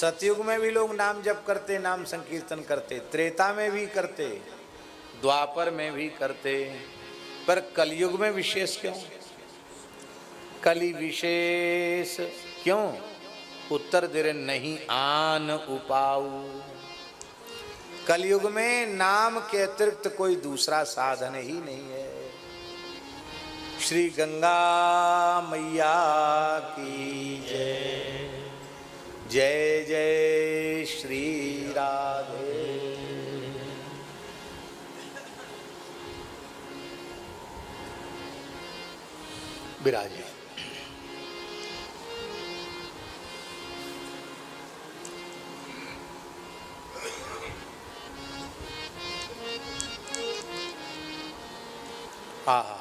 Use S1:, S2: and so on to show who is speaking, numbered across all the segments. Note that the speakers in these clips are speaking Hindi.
S1: सतयुग में भी लोग नाम जप करते, नाम संकीर्तन करते, त्रेता में भी करते, द्वापर में भी करते, पर कलयुग में विशेष क्यों? कलि विशेष क्यों? उत्तर दे रहे नहीं आन उपाऊ। कलयुग में नाम के अतिरिक्त कोई दूसरा साधन ही नहीं है। श्री गंगा मैया की जय। जय जय श्री राधे। विराजे। हाँ,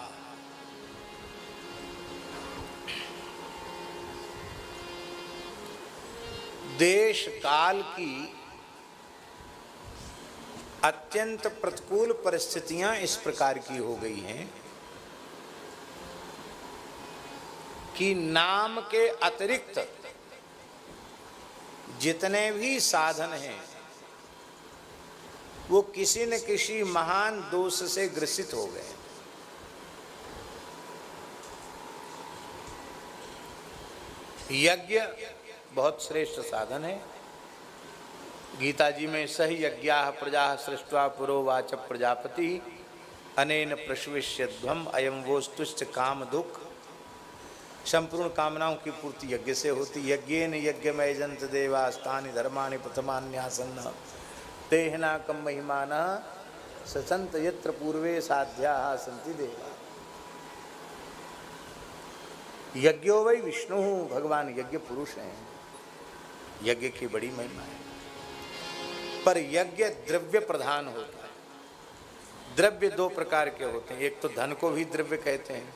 S1: देश काल की अत्यंत प्रतिकूल परिस्थितियां इस प्रकार की हो गई हैं कि नाम के अतिरिक्त जितने भी साधन हैं वो किसी न किसी महान दोष से ग्रसित हो गए। यज्ञ बहुत श्रेष्ठ साधन है। गीता जी में सही यज्ञा प्रजा सृष्ट्वा पुरोवाच प्रजापति अनेन प्रश्विष्यध्वम अयम वोस्तुश्च काम दुख। संपूर्ण कामनाओं की पूर्ति यज्ञ से होती। यज्ञेन यज्ञमय जंत देवास्तानि धर्माणि प्रथमान्यासन्न तेहना कम महिमाना ससंत यत्र पूर्वे साध्या सन्ति देवा। यज्ञो वै विष्णु, भगवान यज्ञ पुरुष हैं। यज्ञ की बड़ी महिमा है, पर यज्ञ द्रव्य प्रधान होता है। द्रव्य दो प्रकार के होते हैं, एक तो धन को भी द्रव्य कहते हैं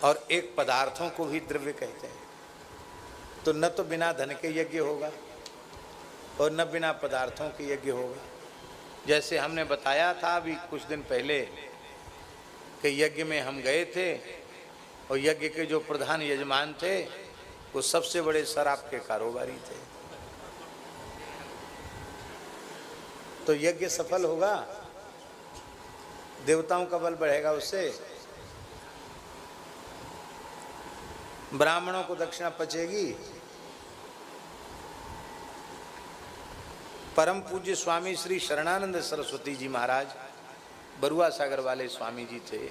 S1: और एक पदार्थों को भी द्रव्य कहते हैं। तो न तो बिना धन के यज्ञ होगा और न बिना पदार्थों के यज्ञ होगा। जैसे हमने बताया था अभी कुछ दिन पहले कि यज्ञ में हम गए थे और यज्ञ के जो प्रधान यजमान थे वो सबसे बड़े शराब के कारोबारी थे। तो यज्ञ सफल होगा, देवताओं का बल बढ़ेगा उससे। ब्राह्मणों को दक्षिणा पचेगी। परम पूज्य स्वामी श्री शरणानंद सरस्वती जी महाराज बरुआ सागर वाले स्वामी जी थे।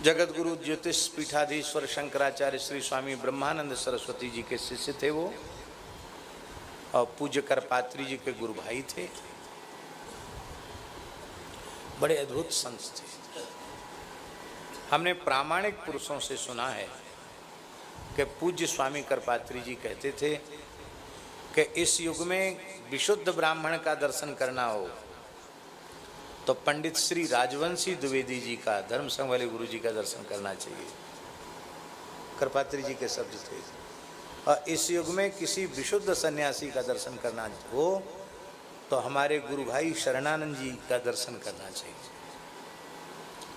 S1: जगत गुरु ज्योतिष पीठाधीश्वर शंकराचार्य श्री स्वामी ब्रह्मानंद सरस्वती जी के शिष्य थे वो, और पूज्य करपात्री जी के गुरु भाई थे। बड़े अद्भुत संत थे। हमने प्रामाणिक पुरुषों से सुना है कि पूज्य स्वामी करपात्री जी कहते थे कि इस युग में विशुद्ध ब्राह्मण का दर्शन करना हो तो पंडित श्री राजवंशी द्विवेदी जी का, धर्म संघ वाले गुरु जी का दर्शन करना चाहिए। करपात्री जी के शब्द थे। और इस युग में किसी विशुद्ध सन्यासी का दर्शन करना हो तो हमारे गुरु भाई शरणानंद जी का दर्शन करना चाहिए।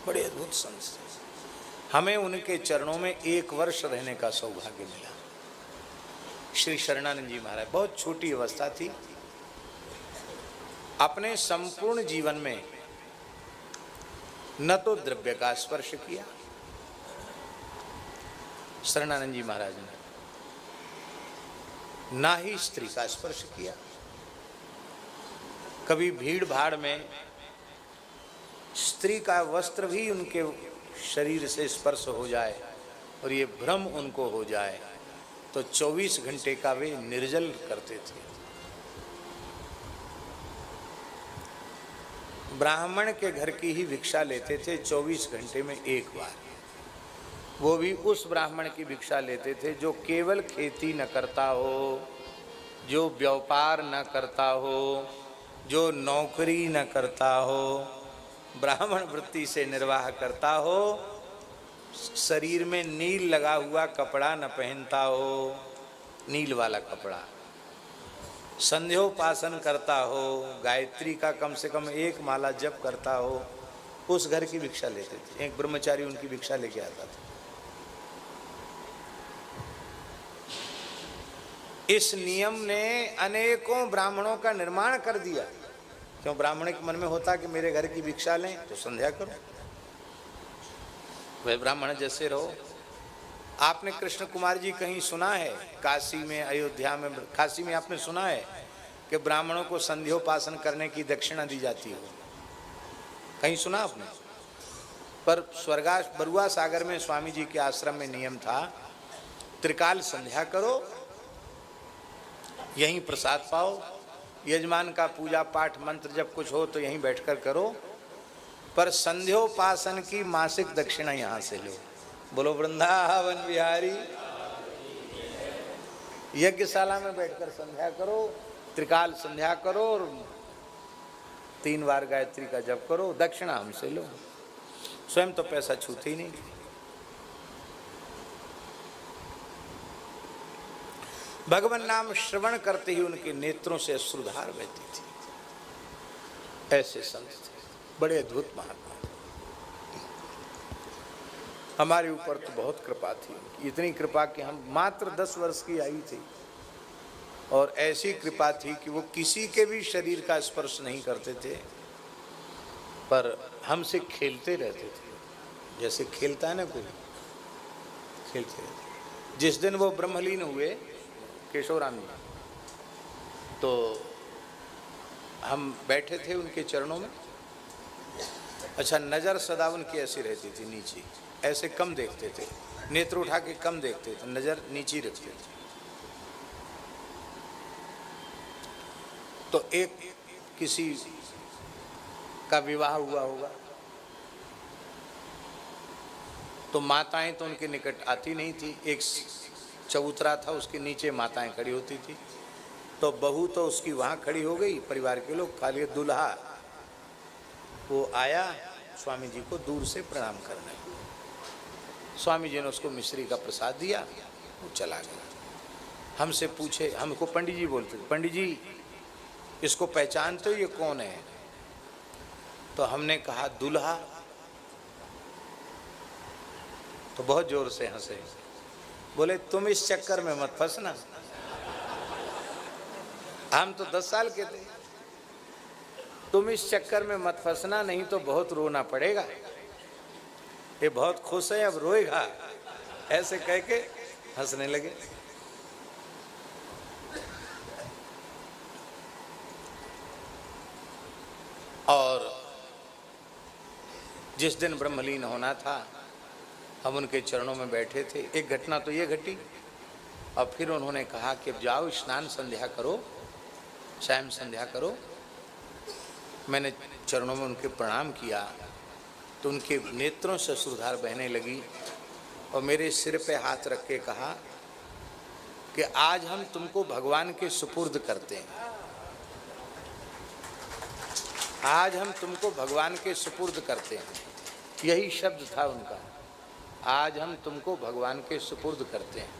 S1: बड़े अद्भुत संत थे। हमें उनके चरणों में 1 वर्ष रहने का सौभाग्य मिला। श्री शरणानंद जी महाराज, बहुत छोटी अवस्था थी, अपने संपूर्ण जीवन में न तो द्रव्य का स्पर्श किया शरणानंद जी महाराज ने, ना ही स्त्री का स्पर्श किया। कभी भीड़ भाड़ में स्त्री का वस्त्र भी उनके शरीर से स्पर्श हो जाए और ये भ्रम उनको हो जाए तो 24 घंटे का वे निर्जल करते थे। ब्राह्मण के घर की ही भिक्षा लेते थे 24 घंटे में 1 बार। वो भी उस ब्राह्मण की भिक्षा लेते थे जो केवल खेती न करता हो, जो व्यापार न करता हो, जो नौकरी न करता हो, ब्राह्मण वृत्ति से निर्वाह करता हो, शरीर में नील लगा हुआ कपड़ा न पहनता हो, नील वाला कपड़ा, संध्योपासन करता हो, गायत्री का कम से कम 1 माला जप करता हो, उस घर की भिक्षा लेते थे। एक ब्रह्मचारी उनकी भिक्षा लेके आता था। इस नियम ने अनेकों ब्राह्मणों का निर्माण कर दिया। क्यों? ब्राह्मण के मन में होता कि मेरे घर की भिक्षा लें तो संध्या करो, वे ब्राह्मण जैसे रहो। आपने कृष्ण कुमार जी कहीं सुना है? काशी में, अयोध्या में, काशी में आपने सुना है कि ब्राह्मणों को संध्योपासन करने की दक्षिणा दी जाती है? कहीं सुना आपने? पर स्वर्गास बरुआ सागर में स्वामी जी के आश्रम में नियम था, त्रिकाल संध्या करो, यहीं प्रसाद पाओ, यजमान का पूजा पाठ मंत्र जब कुछ हो तो यहीं बैठकर करो, पर संध्योपासन की मासिक दक्षिणा यहाँ से लो। बोलो वृंदावन बिहारी। यज्ञशाला में बैठकर संध्या करो, त्रिकाल संध्या करो और 3 बार गायत्री का जप करो, दक्षिणा हमसे लो। स्वयं तो पैसा छूते ही नहीं। भगवान नाम श्रवण करते ही उनके नेत्रों से अश्रुधार बहती थी। ऐसे संत थे, बड़े अद्भुत महात्मा। हमारे ऊपर तो बहुत कृपा थी, इतनी कृपा कि हम मात्र 10 वर्ष की आई थी और ऐसी कृपा थी कि वो किसी के भी शरीर का स्पर्श नहीं करते थे, पर हमसे खेलते रहते थे, जैसे खेलता है ना कोई, खेलते रहते। जिस दिन वो ब्रह्मलीन हुए केशवराम जी, तो हम बैठे थे उनके चरणों में। अच्छा, नज़र सदा उनकी ऐसी रहती थी नीचे, ऐसे कम देखते थे, नेत्र उठा के कम देखते थे, नज़र नीचे रखते थे। तो एक किसी का विवाह हुआ होगा, तो माताएं तो उनके निकट आती नहीं थी, एक चबूतरा था उसके नीचे माताएं खड़ी होती थी, तो बहू तो उसकी वहाँ खड़ी हो गई, परिवार के लोग, खाली दूल्हा वो आया स्वामी जी को दूर से प्रणाम करने। स्वामी जी ने उसको मिश्री का प्रसाद दिया, वो चला गया। हमसे पूछे, हमको पंडित जी बोलते, पंडित जी इसको पहचानते हो, ये कौन है? तो हमने कहा दूल्हा। तो बहुत जोर से हंसे, बोले तुम इस चक्कर में मत फंसना, हम तो 10 साल के थे, तुम इस चक्कर में मत फंसना, नहीं तो बहुत रोना पड़ेगा। ये बहुत खुश है, अब रोएगा। ऐसे कह के हंसने लगे। और जिस दिन ब्रह्मलीन होना था, हम उनके चरणों में बैठे थे। एक घटना तो ये घटी, और फिर उन्होंने कहा कि जाओ स्नान संध्या करो, सायं संध्या करो। मैंने चरणों में उनके प्रणाम किया तो उनके नेत्रों से अश्रुधार बहने लगी और मेरे सिर पे हाथ रख के कहा कि आज हम तुमको भगवान के सुपुर्द करते हैं, आज हम तुमको भगवान के सुपुर्द करते हैं। यही शब्द था उनका, आज हम तुमको भगवान के सुपुर्द करते हैं।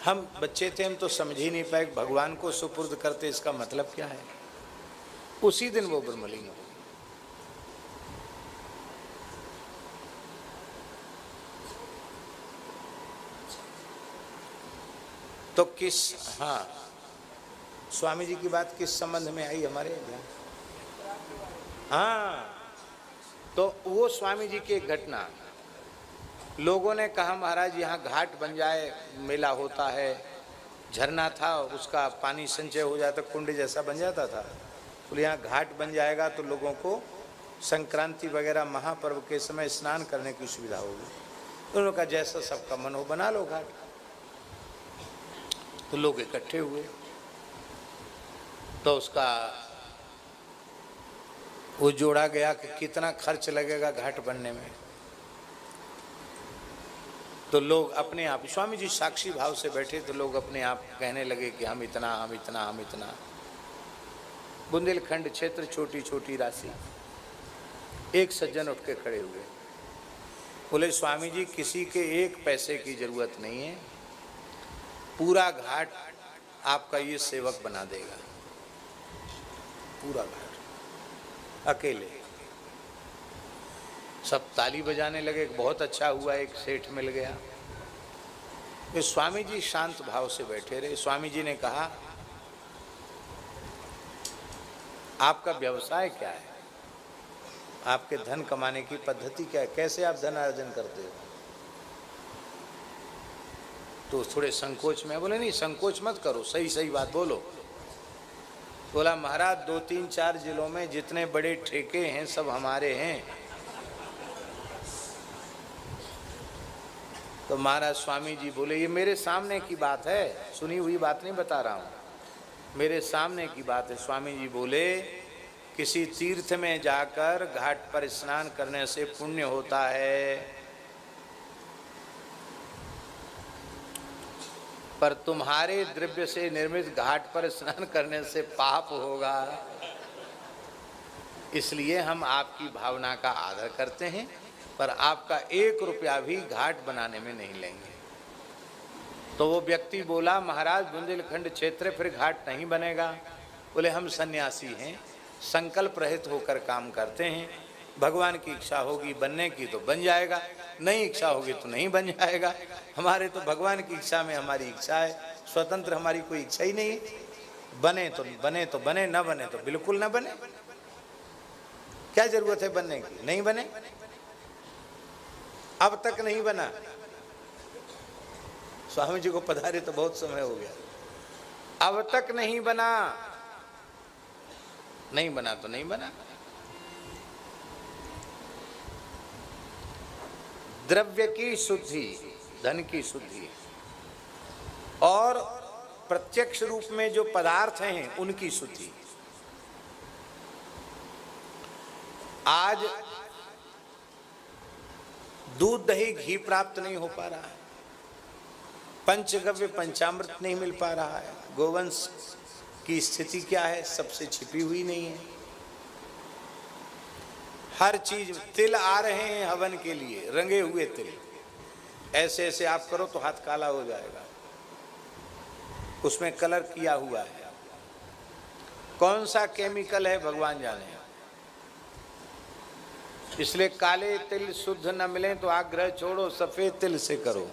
S1: हम बच्चे थे, हम तो समझ ही नहीं पाए भगवान को सुपुर्द करते इसका मतलब क्या है। उसी दिन वो ब्रह्मलीन हो गई। तो किस, हाँ, स्वामी जी की बात किस संबंध में आई हमारे ध्यान? हाँ, तो वो स्वामी जी की एक घटना, लोगों ने कहा महाराज यहाँ घाट बन जाए, मेला होता है, झरना था उसका पानी संचय हो जाता, कुंड जैसा बन जाता था, तो यहाँ घाट बन जाएगा तो लोगों को संक्रांति वगैरह महापर्व के समय स्नान करने की सुविधा होगी। उन्होंने कहा जैसा सबका मन हो बना लो घाट। तो लोग इकट्ठे हुए, तो उसका वो जोड़ा गया कि कितना खर्च लगेगा घाट बनने में। तो लोग अपने आप, स्वामी जी साक्षी भाव से बैठे, तो लोग अपने आप कहने लगे कि हम इतना, हम इतना, हम इतना। बुंदेलखंड क्षेत्र, छोटी छोटी राशि। एक सज्जन उठ के खड़े हुए, बोले स्वामी जी किसी के 1 पैसे की जरूरत नहीं है, पूरा घाट आपका ये सेवक बना देगा, पूरा घाट अकेले। सब ताली बजाने लगे, बहुत अच्छा हुआ, एक सेठ मिल गया। तो स्वामी जी शांत भाव से बैठे रहे। स्वामी जी ने कहा, आपका व्यवसाय क्या है, आपके धन कमाने की पद्धति क्या है, कैसे आप धन अर्जन करते हो? तो थोड़े संकोच में बोले, नहीं संकोच मत करो, सही सही बात बोलो। बोला, महाराज 2-3-4 जिलों में जितने बड़े ठेके हैं सब हमारे हैं। तो महाराज स्वामी जी बोले, ये मेरे सामने की बात है, सुनी हुई बात नहीं बता रहा हूँ, मेरे सामने की बात है। स्वामी जी बोले, किसी तीर्थ में जाकर घाट पर स्नान करने से पुण्य होता है, पर तुम्हारे द्रव्य से निर्मित घाट पर स्नान करने से पाप होगा। इसलिए हम आपकी भावना का आदर करते हैं, पर आपका 1 रुपया भी घाट बनाने में नहीं लेंगे। तो वो व्यक्ति बोला, महाराज बुंदेलखंड क्षेत्र फिर घाट नहीं बनेगा। बोले, हम सन्यासी हैं, संकल्प रहित होकर काम करते हैं, भगवान की इच्छा होगी बनने की तो बन जाएगा, नहीं इच्छा होगी तो नहीं बन जाएगा। हमारे तो भगवान की इच्छा में हमारी इच्छा है, स्वतंत्र हमारी कोई इच्छा ही नहीं है। बने तो बने, न बने तो बिल्कुल न बने। क्या जरूरत है बनने की? नहीं बने, अब तक नहीं बना। स्वामी जी को पधारे तो बहुत समय हो गया, अब तक नहीं बना, नहीं बना तो नहीं बना। द्रव्य की शुद्धि, धन की शुद्धि, और प्रत्यक्ष रूप में जो पदार्थ हैं उनकी शुद्धि। आज दूध दही घी प्राप्त नहीं हो पा रहा है, पंचगव्य पंचामृत नहीं मिल पा रहा है, गोवंश की स्थिति क्या है, सबसे छिपी हुई नहीं है। हर चीज, तिल आ रहे हैं हवन के लिए, रंगे हुए तिल, ऐसे ऐसे आप करो तो हाथ काला हो जाएगा, उसमें कलर किया हुआ है। कौन सा केमिकल है भगवान जाने। इसलिए काले तिल शुद्ध न मिले तो आग्रह छोड़ो, सफेद तिल से करो,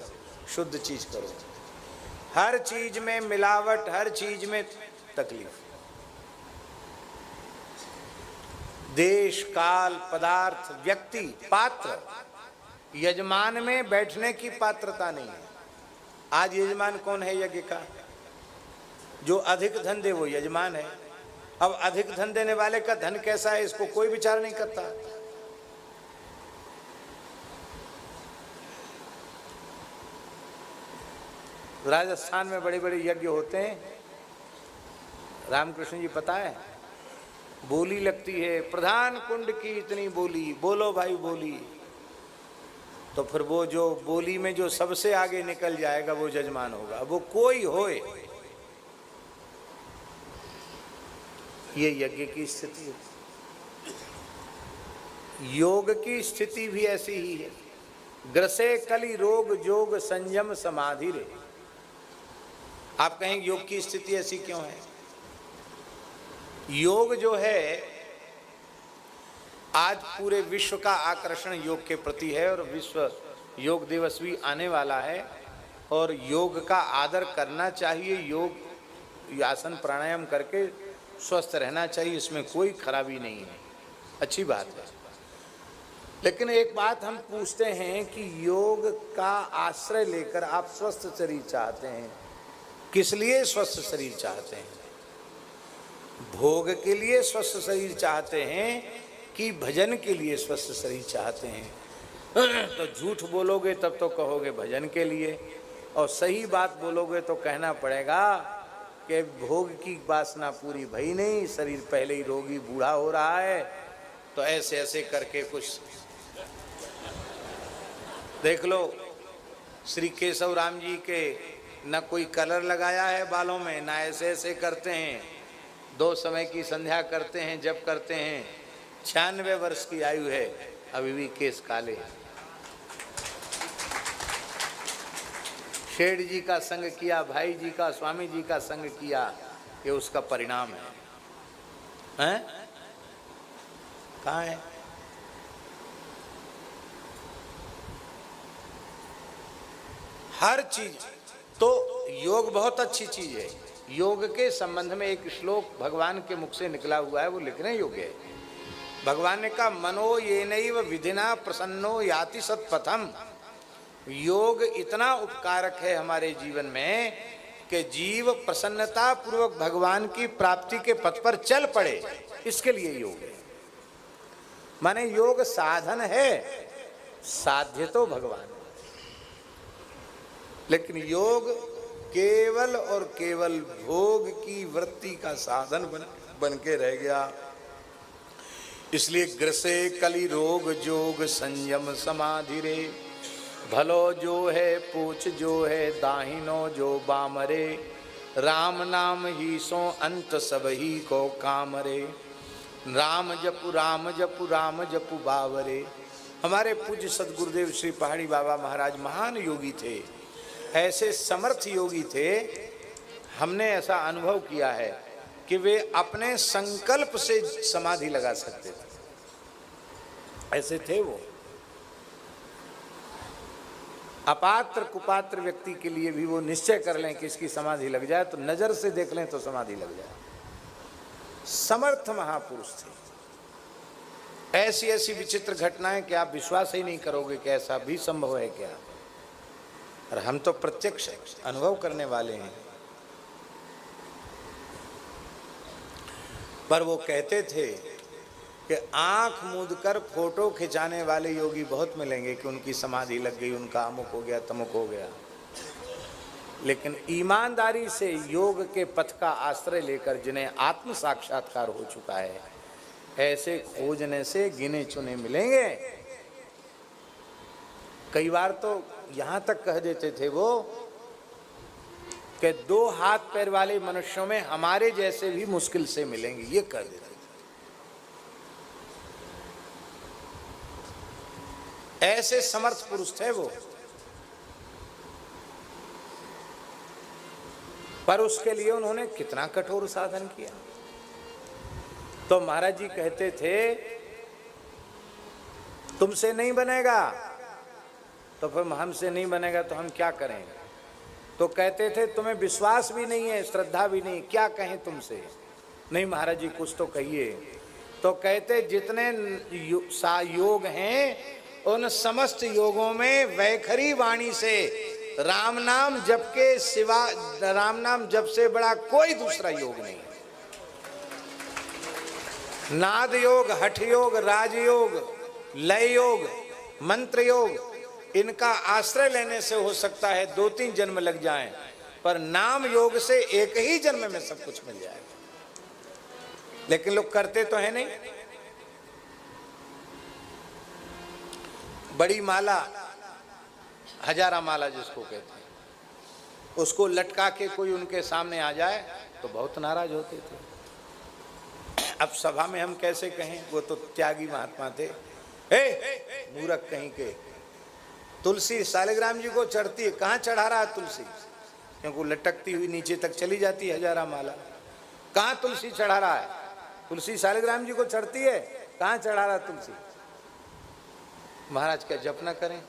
S1: शुद्ध चीज करो। हर चीज में मिलावट, हर चीज में तकलीफ। देश काल पदार्थ व्यक्ति पात्र, यजमान में बैठने की पात्रता नहीं है। आज यजमान कौन है यज्ञ का? जो अधिक धन दे वो यजमान है। अब अधिक धन देने वाले का धन कैसा है इसको कोई विचार नहीं करता। राजस्थान में बड़े बड़े यज्ञ होते हैं, रामकृष्ण जी पता है, बोली लगती है, प्रधान कुंड की इतनी बोली, बोलो भाई बोली। तो फिर वो जो बोली में जो सबसे आगे निकल जाएगा वो जजमान होगा, वो कोई होए। ये यज्ञ की स्थिति है। योग की स्थिति भी ऐसी ही है। ग्रसे कली रोग जोग संयम समाधि रे। आप कहेंगे योग की स्थिति ऐसी क्यों है? योग जो है आज पूरे विश्व का आकर्षण योग के प्रति है, और विश्व योग दिवस भी आने वाला है, और योग का आदर करना चाहिए। योग आसन प्राणायाम करके स्वस्थ रहना चाहिए, इसमें कोई खराबी नहीं है, अच्छी बात है। लेकिन एक बात हम पूछते हैं कि योग का आश्रय लेकर आप स्वस्थ शरीर चाहते हैं, किस लिए स्वस्थ शरीर चाहते हैं? भोग के लिए स्वस्थ शरीर चाहते हैं कि भजन के लिए स्वस्थ शरीर चाहते हैं? तो झूठ बोलोगे तब तो कहोगे भजन के लिए, और सही बात बोलोगे तो कहना पड़ेगा कि भोग की वासना पूरी भई नहीं, शरीर पहले ही रोगी बूढ़ा हो रहा है। तो ऐसे ऐसे करके कुछ देख लो, श्री केशव राम जी के न कोई कलर लगाया है बालों में, ना ऐसे ऐसे करते हैं, 2 समय की संध्या करते हैं, जब करते हैं। 96 वर्ष की आयु है, अभी भी केस काले। शेठ जी का संग किया, भाई जी का, स्वामी जी का संग किया, ये उसका परिणाम है। हैं? कहाँ है? हर चीज तो योग बहुत अच्छी चीज है। योग के संबंध में एक श्लोक भगवान के मुख से निकला हुआ है, वो लिखने योग्य है। भगवान ने कहा, मनो ये नैव विधिना प्रसन्नो याति सत्पथम। योग इतना उपकारक है हमारे जीवन में कि जीव प्रसन्नता पूर्वक भगवान की प्राप्ति के पथ पर चल पड़े, इसके लिए योग है। माने योग साधन है, साध्य तो भगवान, लेकिन योग केवल और केवल भोग की वृत्ति का साधन बन के रह गया। इसलिए ग्रसे कली रोग जोग संयम समाधि रे, भलो जो है पूछ जो है दाहिनो जो बामरे, राम नाम ही सो अंत सब ही को कामरे, राम जपु राम जपु राम जपु बावरे। हमारे पूज्य सदगुरुदेव श्री पहाड़ी बाबा महाराज महान योगी थे, ऐसे समर्थ योगी थे। हमने ऐसा अनुभव किया है कि वे अपने संकल्प से समाधि लगा सकते थे, ऐसे थे वो। अपात्र कुपात्र व्यक्ति के लिए भी वो निश्चय कर लें कि इसकी समाधि लग जाए, तो नजर से देख लें तो समाधि लग जाए। समर्थ महापुरुष थे। ऐसी ऐसी विचित्र घटनाएं कि आप विश्वास ही नहीं करोगे कि ऐसा भी संभव है क्या। और हम तो प्रत्यक्ष अनुभव करने वाले हैं। पर वो कहते थे कि आंख मूंदकर फोटो खिंचाने वाले योगी बहुत मिलेंगे कि उनकी समाधि लग गई, उनका अमुक हो गया तमुक हो गया, लेकिन ईमानदारी से योग के पथ का आश्रय लेकर जिन्हें आत्म साक्षात्कार हो चुका है, ऐसे खोजने से गिने चुने मिलेंगे। कई बार तो यहां तक कह देते थे वो कि 2 हाथ पैर वाले मनुष्यों में हमारे जैसे भी मुश्किल से मिलेंगे, ये कह देते थे। ऐसे समर्थ पुरुष थे वो। पर उसके लिए उन्होंने कितना कठोर साधन किया। तो महाराज जी कहते थे, तुमसे नहीं बनेगा, तो फिर हमसे नहीं बनेगा तो हम क्या करेंगे। तो कहते थे, तुम्हें विश्वास भी नहीं है, श्रद्धा भी नहीं, क्या कहें तुमसे। नहीं महाराज जी कुछ तो कहिए। तो कहते, जितने योग हैं उन समस्त योगों में वैखरी वाणी से राम नाम जप के सिवा, राम नाम जप से बड़ा कोई दूसरा योग नहीं। नाद योग, हठ योग, राजयोग, लय योग, मंत्र योग, इनका आश्रय लेने से हो सकता है 2-3 जन्म लग जाएं, पर नाम योग से एक ही जन्म में सब कुछ मिल जाएगा। लेकिन लोग करते तो है नहीं। बड़ी माला, हजारा माला जिसको कहते हैं, उसको लटका के कोई उनके सामने आ जाए तो बहुत नाराज होते थे। अब सभा में हम कैसे कहें, वो तो त्यागी महात्मा थे। मूर्ख कहीं के, तुलसी सालिग्राम जी को चढ़ती है, कहाँ चढ़ा रहा है तुलसी, क्योंकि लटकती हुई नीचे तक चली जाती है हजारा माला। कहाँ तुलसी चढ़ा रहा है, तुलसी सालिग्राम जी को चढ़ती है, कहाँ चढ़ा रहा है तुलसी। महाराज क्या जप न करें,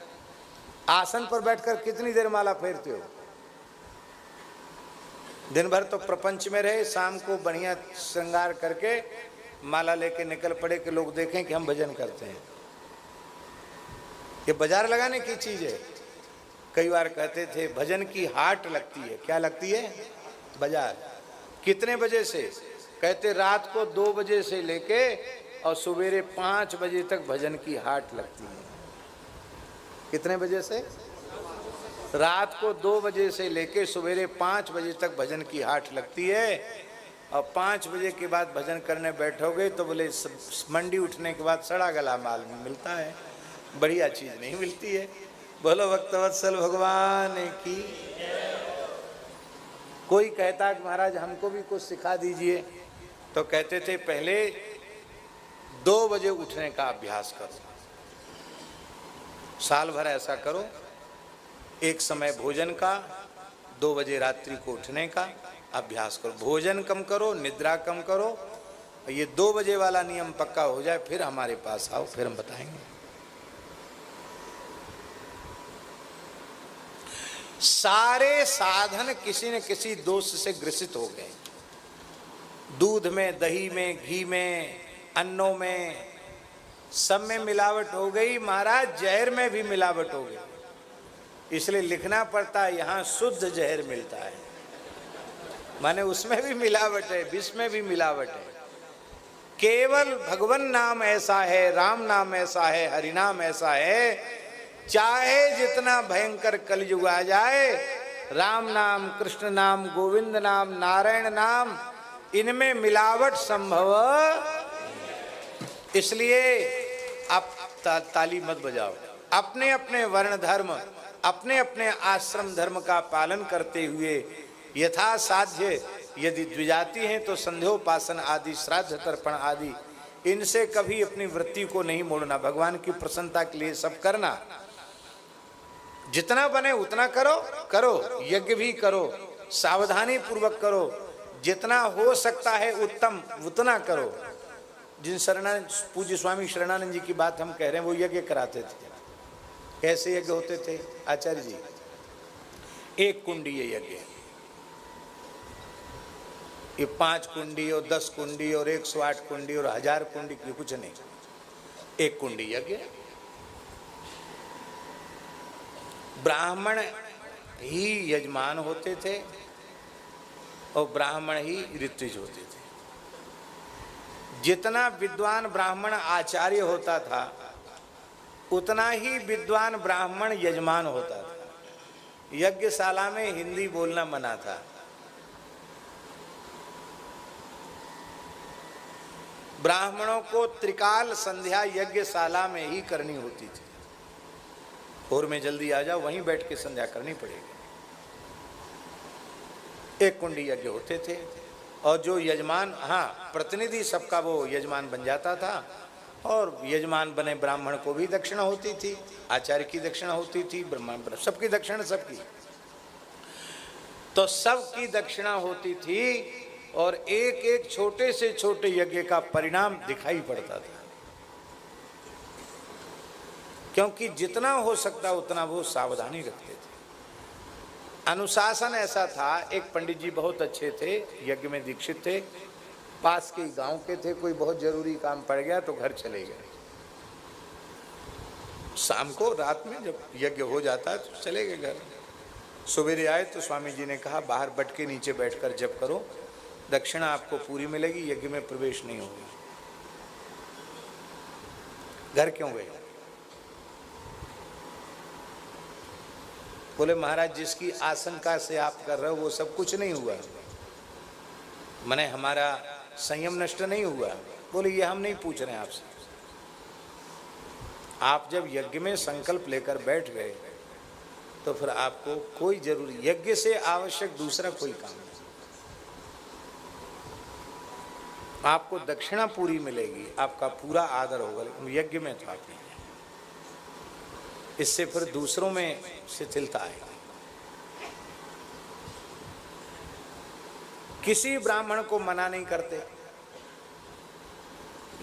S1: आसन पर बैठकर कितनी देर माला फेरते हो। दिन भर तो प्रपंच में रहे, शाम को बढ़िया श्रृंगार करके माला लेके निकल पड़े कि लोग देखें कि हम भजन करते हैं। ये बाजार लगाने की चीज है। कई बार कहते थे भजन की हाट लगती है। क्या लगती है? बाजार। कितने बजे से? कहते रात को 2 बजे से लेके और सवेरे 5 बजे तक भजन की हाट लगती है। कितने बजे से? रात को 2 बजे से लेके सवेरे 5 बजे तक भजन की हाट लगती है। और 5 बजे के बाद भजन करने बैठोगे तो बोले मंडी उठने के बाद सड़ा गला माल मिलता है, बढ़िया चीज नहीं मिलती है। बोलो भक्तवत्सल भगवान की। कोई कहता कि महाराज हमको भी कुछ सिखा दीजिए, तो कहते थे पहले 2 बजे उठने का अभ्यास करो, साल भर ऐसा करो। एक समय भोजन का, 2 बजे रात्रि को उठने का अभ्यास करो। भोजन कम करो, निद्रा कम करो। ये 2 बजे वाला नियम पक्का हो जाए फिर हमारे पास आओ, फिर हम बताएंगे। सारे साधन किसी न किसी दोष से ग्रसित हो गए। दूध में, दही में, घी में, अन्नों में, सब में मिलावट हो गई महाराज। जहर में भी मिलावट हो गई। इसलिए लिखना पड़ता है यहाँ शुद्ध जहर मिलता है, माने उसमें भी मिलावट है, विष में भी मिलावट है। केवल भगवान नाम ऐसा है, राम नाम ऐसा है, हरि नाम ऐसा है, चाहे जितना भयंकर कलयुग आ जाए, राम नाम, कृष्ण नाम, गोविंद नाम, नारायण नाम, इनमें मिलावट संभव। इसलिए आप ताली मत बजाओ। अपने अपने वर्ण धर्म, अपने अपने आश्रम धर्म का पालन करते हुए यथा साध्य, यदि द्विजाति हैं तो संध्योपासन आदि, श्राद्ध तर्पण आदि, इनसे कभी अपनी वृत्ति को नहीं मोड़ना। भगवान की प्रसन्नता के लिए सब करना। जितना बने उतना करो, यज्ञ भी करो, सावधानी पूर्वक करो, जितना हो सकता है उत्तम उतना करो। जिन पूज्य स्वामी शरणानंद जी की बात हम कह रहे हैं, वो यज्ञ कराते थे। कैसे यज्ञ होते थे आचार्य जी? 1 कुंडी यज्ञ, ये 5 कुंडी और 10 कुंडी और 108 कुंडी और 1000 कुंडी की कुछ नहीं, 1 कुंडी यज्ञ। ब्राह्मण ही यजमान होते थे और ब्राह्मण ही ऋत्विज होते थे। जितना विद्वान ब्राह्मण आचार्य होता था, उतना ही विद्वान ब्राह्मण यजमान होता था। यज्ञशाला में हिंदी बोलना मना था। ब्राह्मणों को त्रिकाल संध्या यज्ञशाला में ही करनी होती थी। भोर में जल्दी आ जाओ, वहीं बैठ के संध्या करनी पड़ेगी। 1 कुंडी यज्ञ होते थे और जो यजमान, हाँ प्रतिनिधि सबका वो यजमान बन जाता था। और यजमान बने ब्राह्मण को भी दक्षिणा होती थी, आचार्य की दक्षिणा होती थी, ब्राह्मण सबकी दक्षिणा, सबकी तो सबकी दक्षिणा होती थी। और एक एक छोटे से छोटे यज्ञ का परिणाम दिखाई पड़ता था, क्योंकि जितना हो सकता उतना वो सावधानी रखते थे। अनुशासन ऐसा था। एक पंडित जी बहुत अच्छे थे, यज्ञ में दीक्षित थे, पास के गांव के थे। कोई बहुत जरूरी काम पड़ गया तो घर चले गए। शाम को, रात में जब यज्ञ हो जाता तो चले गए घर। सवेरे आए तो स्वामी जी ने कहा, बाहर बट के नीचे बैठकर जप करो, दक्षिणा आपको पूरी मिलेगी, यज्ञ में प्रवेश नहीं होगी। घर क्यों गए? बोले महाराज, जिसकी आशंका से आप कर रहे हो वो सब कुछ नहीं हुआ, माने हमारा संयम नष्ट नहीं हुआ। बोले ये हम नहीं पूछ रहे हैं आपसे। आप जब यज्ञ में संकल्प लेकर बैठ गए तो फिर आपको कोई जरूरी, यज्ञ से आवश्यक दूसरा कोई काम नहीं। आपको दक्षिणा पूरी मिलेगी, आपका पूरा आदर होगा, लेकिन यज्ञ में तो आप नहीं। इससे फिर दूसरों में शिथिलता आएगी। किसी ब्राह्मण को मना नहीं करते,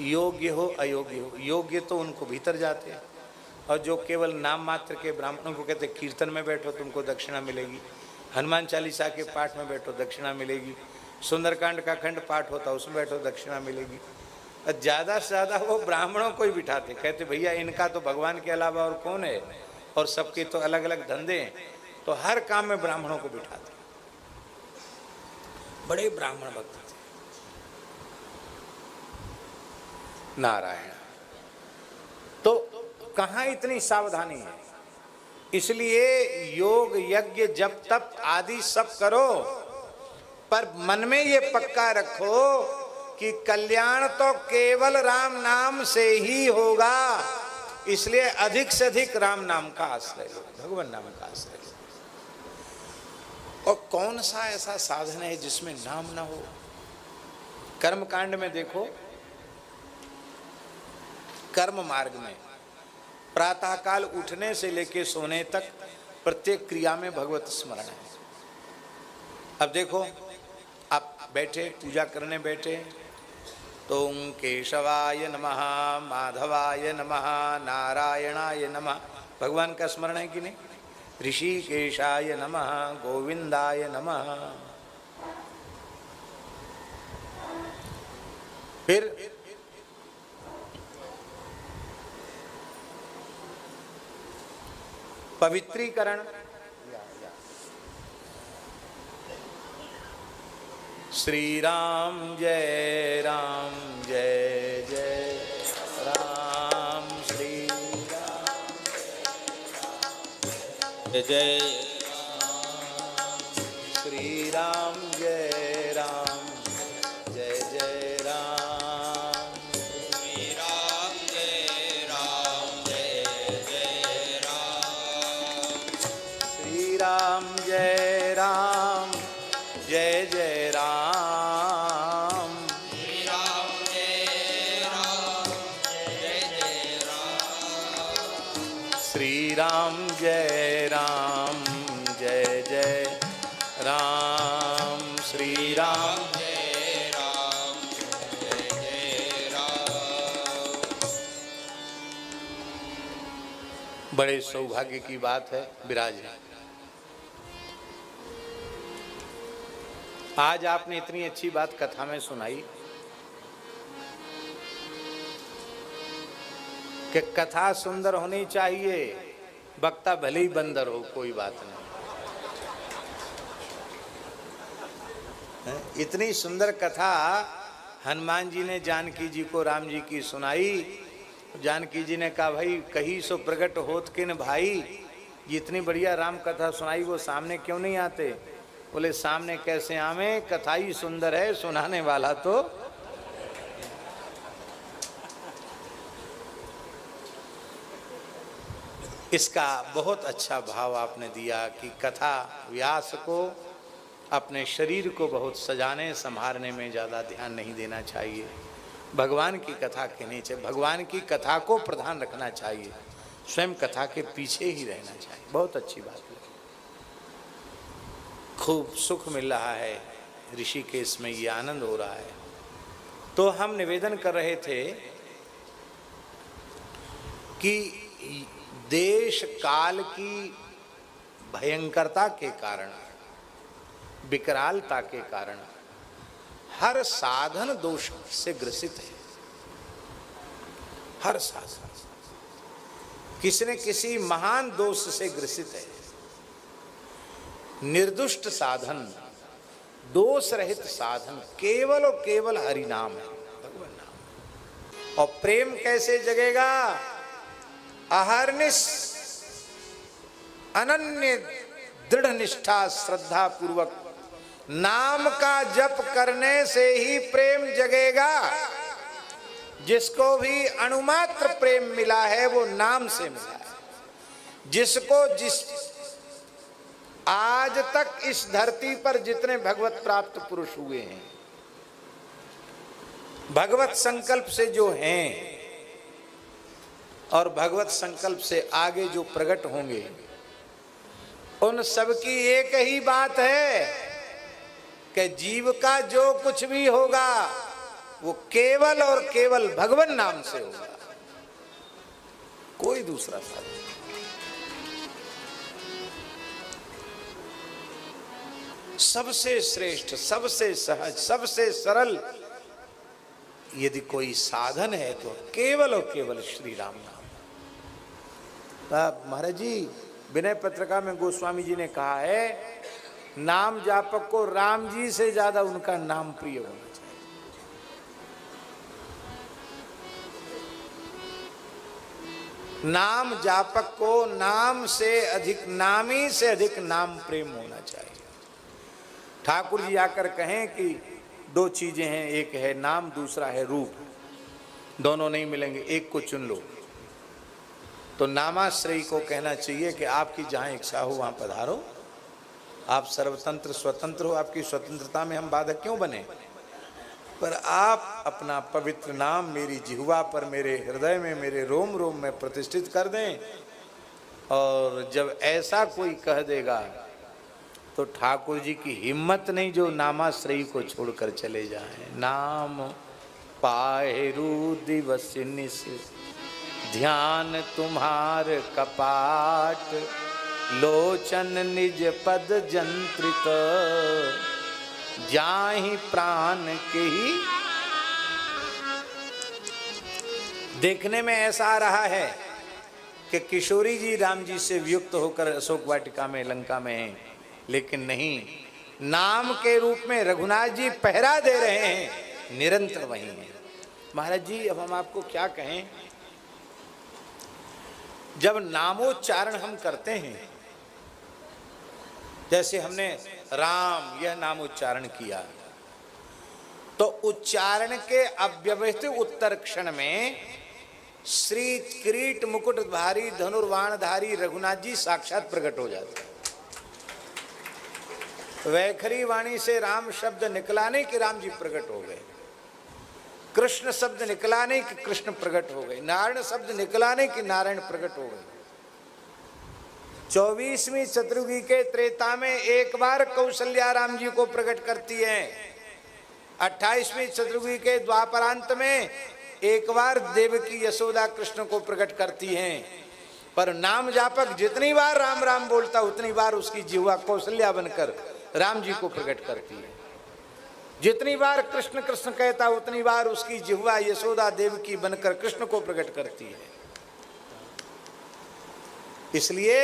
S1: योग्य हो अयोग्य हो। योग्य तो उनको भीतर जाते हैं, और जो केवल नाम मात्र के ब्राह्मणों को कहते कीर्तन में बैठो तुमको दक्षिणा मिलेगी, हनुमान चालीसा के पाठ में बैठो दक्षिणा मिलेगी, सुंदरकांड का खंड पाठ होता उसमें बैठो दक्षिणा मिलेगी। ज़्यादा से ज़्यादा वो ब्राह्मणों को ही बिठाते, कहते भैया इनका तो भगवान के अलावा और कौन है, और सबके तो अलग अलग धंधे हैं, तो हर काम में ब्राह्मणों को बिठाते। बड़े ब्राह्मण भक्त थे। नारायण। तो कहाँ इतनी सावधानी है? इसलिए योग यज्ञ जप तप आदि सब करो, पर मन में ये पक्का रखो कि कल्याण तो केवल राम नाम से ही होगा। इसलिए अधिक से अधिक राम नाम का आश्रय लो, भगवान नाम का आश्रय लो। और कौन सा ऐसा साधन है जिसमें नाम ना हो? कर्म कांड में देखो, कर्म मार्ग में प्रातःकाल उठने से लेकर सोने तक प्रत्येक क्रिया में भगवत स्मरण है। अब देखो, आप बैठे पूजा करने बैठे तो केशवाय नमः, माधवाय नमः, नारायणाय नमः, भगवान का स्मरण है कि नहीं? ऋषिकेशाय नमः, गोविंदाय नमः। फिर पवित्रीकरण, श्री राम जय जय राम, श्री राम जय जय राम, श्री राम जय जय राम, श्री राम जय जय राम, श्री राम जय जय राम, श्री राम जय राम, श्री राम जय जय राम, श्री राम जय जय राम। बड़े सौभाग्य की बात है विराज, आज आपने इतनी अच्छी बात कथा में सुनाई कि कथा सुंदर होनी चाहिए, वक्ता भले ही बंदर हो, कोई बात नहीं। इतनी सुंदर कथा हनुमान जी ने जानकी जी को राम जी की सुनाई। जानकी जी ने कहा भाई कही सो प्रकट होत किन भाई, इतनी बढ़िया राम कथा सुनाई, वो सामने क्यों नहीं आते? बोले सामने कैसे आवे, कथा ही सुंदर है, सुनाने वाला तो। इसका बहुत अच्छा भाव आपने दिया कि कथा व्यास को अपने शरीर को बहुत सजाने संभालने में ज़्यादा ध्यान नहीं देना चाहिए, भगवान की कथा कहनी चाहिए, भगवान की कथा को प्रधान रखना चाहिए, स्वयं कथा के पीछे ही रहना चाहिए। बहुत अच्छी बात है, खूब सुख मिल रहा है, ऋषिकेश में ये आनंद हो रहा है। तो हम निवेदन कर रहे थे कि देश काल की भयंकरता के कारण, विकरालता के कारण हर साधन दोष से ग्रसित है। हर साधन किसी न किसी महान दोष से ग्रसित है। निर्दुष्ट साधन, दोष रहित साधन केवल और केवल हरि नाम है, भगवान नाम। और प्रेम कैसे जगेगा? अहर्निश अनन्य दृढ़ निष्ठा श्रद्धा पूर्वक नाम का जप करने से ही प्रेम जगेगा। जिसको भी अणुमात्र प्रेम मिला है वो नाम से मिला है। जिसको जिस आज तक इस धरती पर जितने भगवत प्राप्त पुरुष हुए हैं, भगवत संकल्प से जो हैं और भगवत संकल्प से आगे जो प्रकट होंगे, उन सबकी एक ही बात है कि जीव का जो कुछ भी होगा वो केवल और केवल भगवान नाम से होगा, कोई दूसरा साधन। सबसे श्रेष्ठ, सबसे सहज, सबसे सरल यदि कोई साधन है तो केवल और केवल श्री राम नाम। महाराज जी विनय पत्रिका में गोस्वामी जी ने कहा है, नाम जापक को राम जी से ज्यादा उनका नाम प्रिय होना चाहिए। नाम जापक को नाम से अधिक, नामी से अधिक नाम प्रेम होना चाहिए। ठाकुर जी आकर कहें कि दो चीजें हैं, एक है नाम, दूसरा है रूप, दोनों नहीं मिलेंगे, एक को चुन लो। तो नामाश्रयी को कहना चाहिए कि आपकी जहां इच्छा हो वहां पधारो, आप सर्वतंत्र स्वतंत्र हो, आपकी स्वतंत्रता में हम बाधक क्यों बने? पर आप अपना पवित्र नाम मेरी जिह्वा पर, मेरे हृदय में, मेरे रोम रोम में प्रतिष्ठित कर दें। और जब ऐसा कोई कह देगा तो ठाकुर जी की हिम्मत नहीं जो नामाश्रयी को छोड़कर चले जाएं। नाम पाहेरु दिवस निस ध्यान तुम्हार कपाट, लोचन निज पद जंत्रित, जाहि प्राण के ही। देखने में ऐसा रहा है कि किशोरी जी राम जी से वियुक्त होकर अशोक वाटिका में लंका में हैं, लेकिन नहीं, नाम के रूप में रघुनाथ जी पहरा दे रहे हैं, निरंतर वहीं हैं। महाराज जी अब हम आपको क्या कहें, जब नामोच्चारण हम करते हैं, जैसे हमने राम यह नामोच्चारण किया, तो उच्चारण के अव्यवहित उत्तर क्षण में श्री किरीट मुकुटधारी धनुर्बाणधारी रघुनाथ जी साक्षात प्रकट हो जाते। वैखरी वाणी से राम शब्द निकला नहीं कि राम जी प्रकट हो गए, कृष्ण शब्द निकला नहीं कि कृष्ण प्रकट हो गए, नारायण शब्द निकला नहीं कि नारायण प्रकट हो गए। 24वीं शत्रुघ्न के त्रेता में एक बार कौशल्या राम जी को प्रकट करती है, 28वीं शत्रुघ्न के द्वापरांत में एक बार देवकी यशोदा कृष्ण को प्रकट करती हैं। पर नाम जापक जितनी बार राम राम बोलता उतनी बार उसकी जिह्वा कौशल्या बनकर राम जी को प्रकट करती है, जितनी बार कृष्ण कृष्ण कहता उतनी बार उसकी जिह्वा यशोदा देवकी बनकर कृष्ण को प्रकट करती है। इसलिए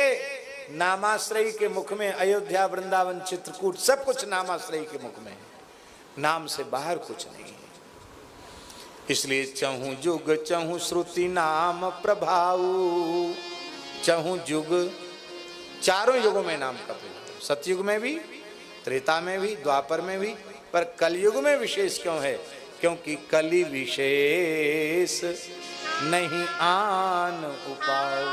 S1: नामाश्रयी के मुख में अयोध्या वृंदावन चित्रकूट सब कुछ नामाश्रयी के मुख में है, नाम से बाहर कुछ नहीं है। इसलिए चहु जुग चहु श्रुति नाम प्रभाव, चहु युग, चारों युगों में नाम का प्रभाव, सतयुग में भी, त्रेता में भी, द्वापर में भी, पर कलयुग में विशेष क्यों है? क्योंकि कलि विशेष नहीं आन उपाय,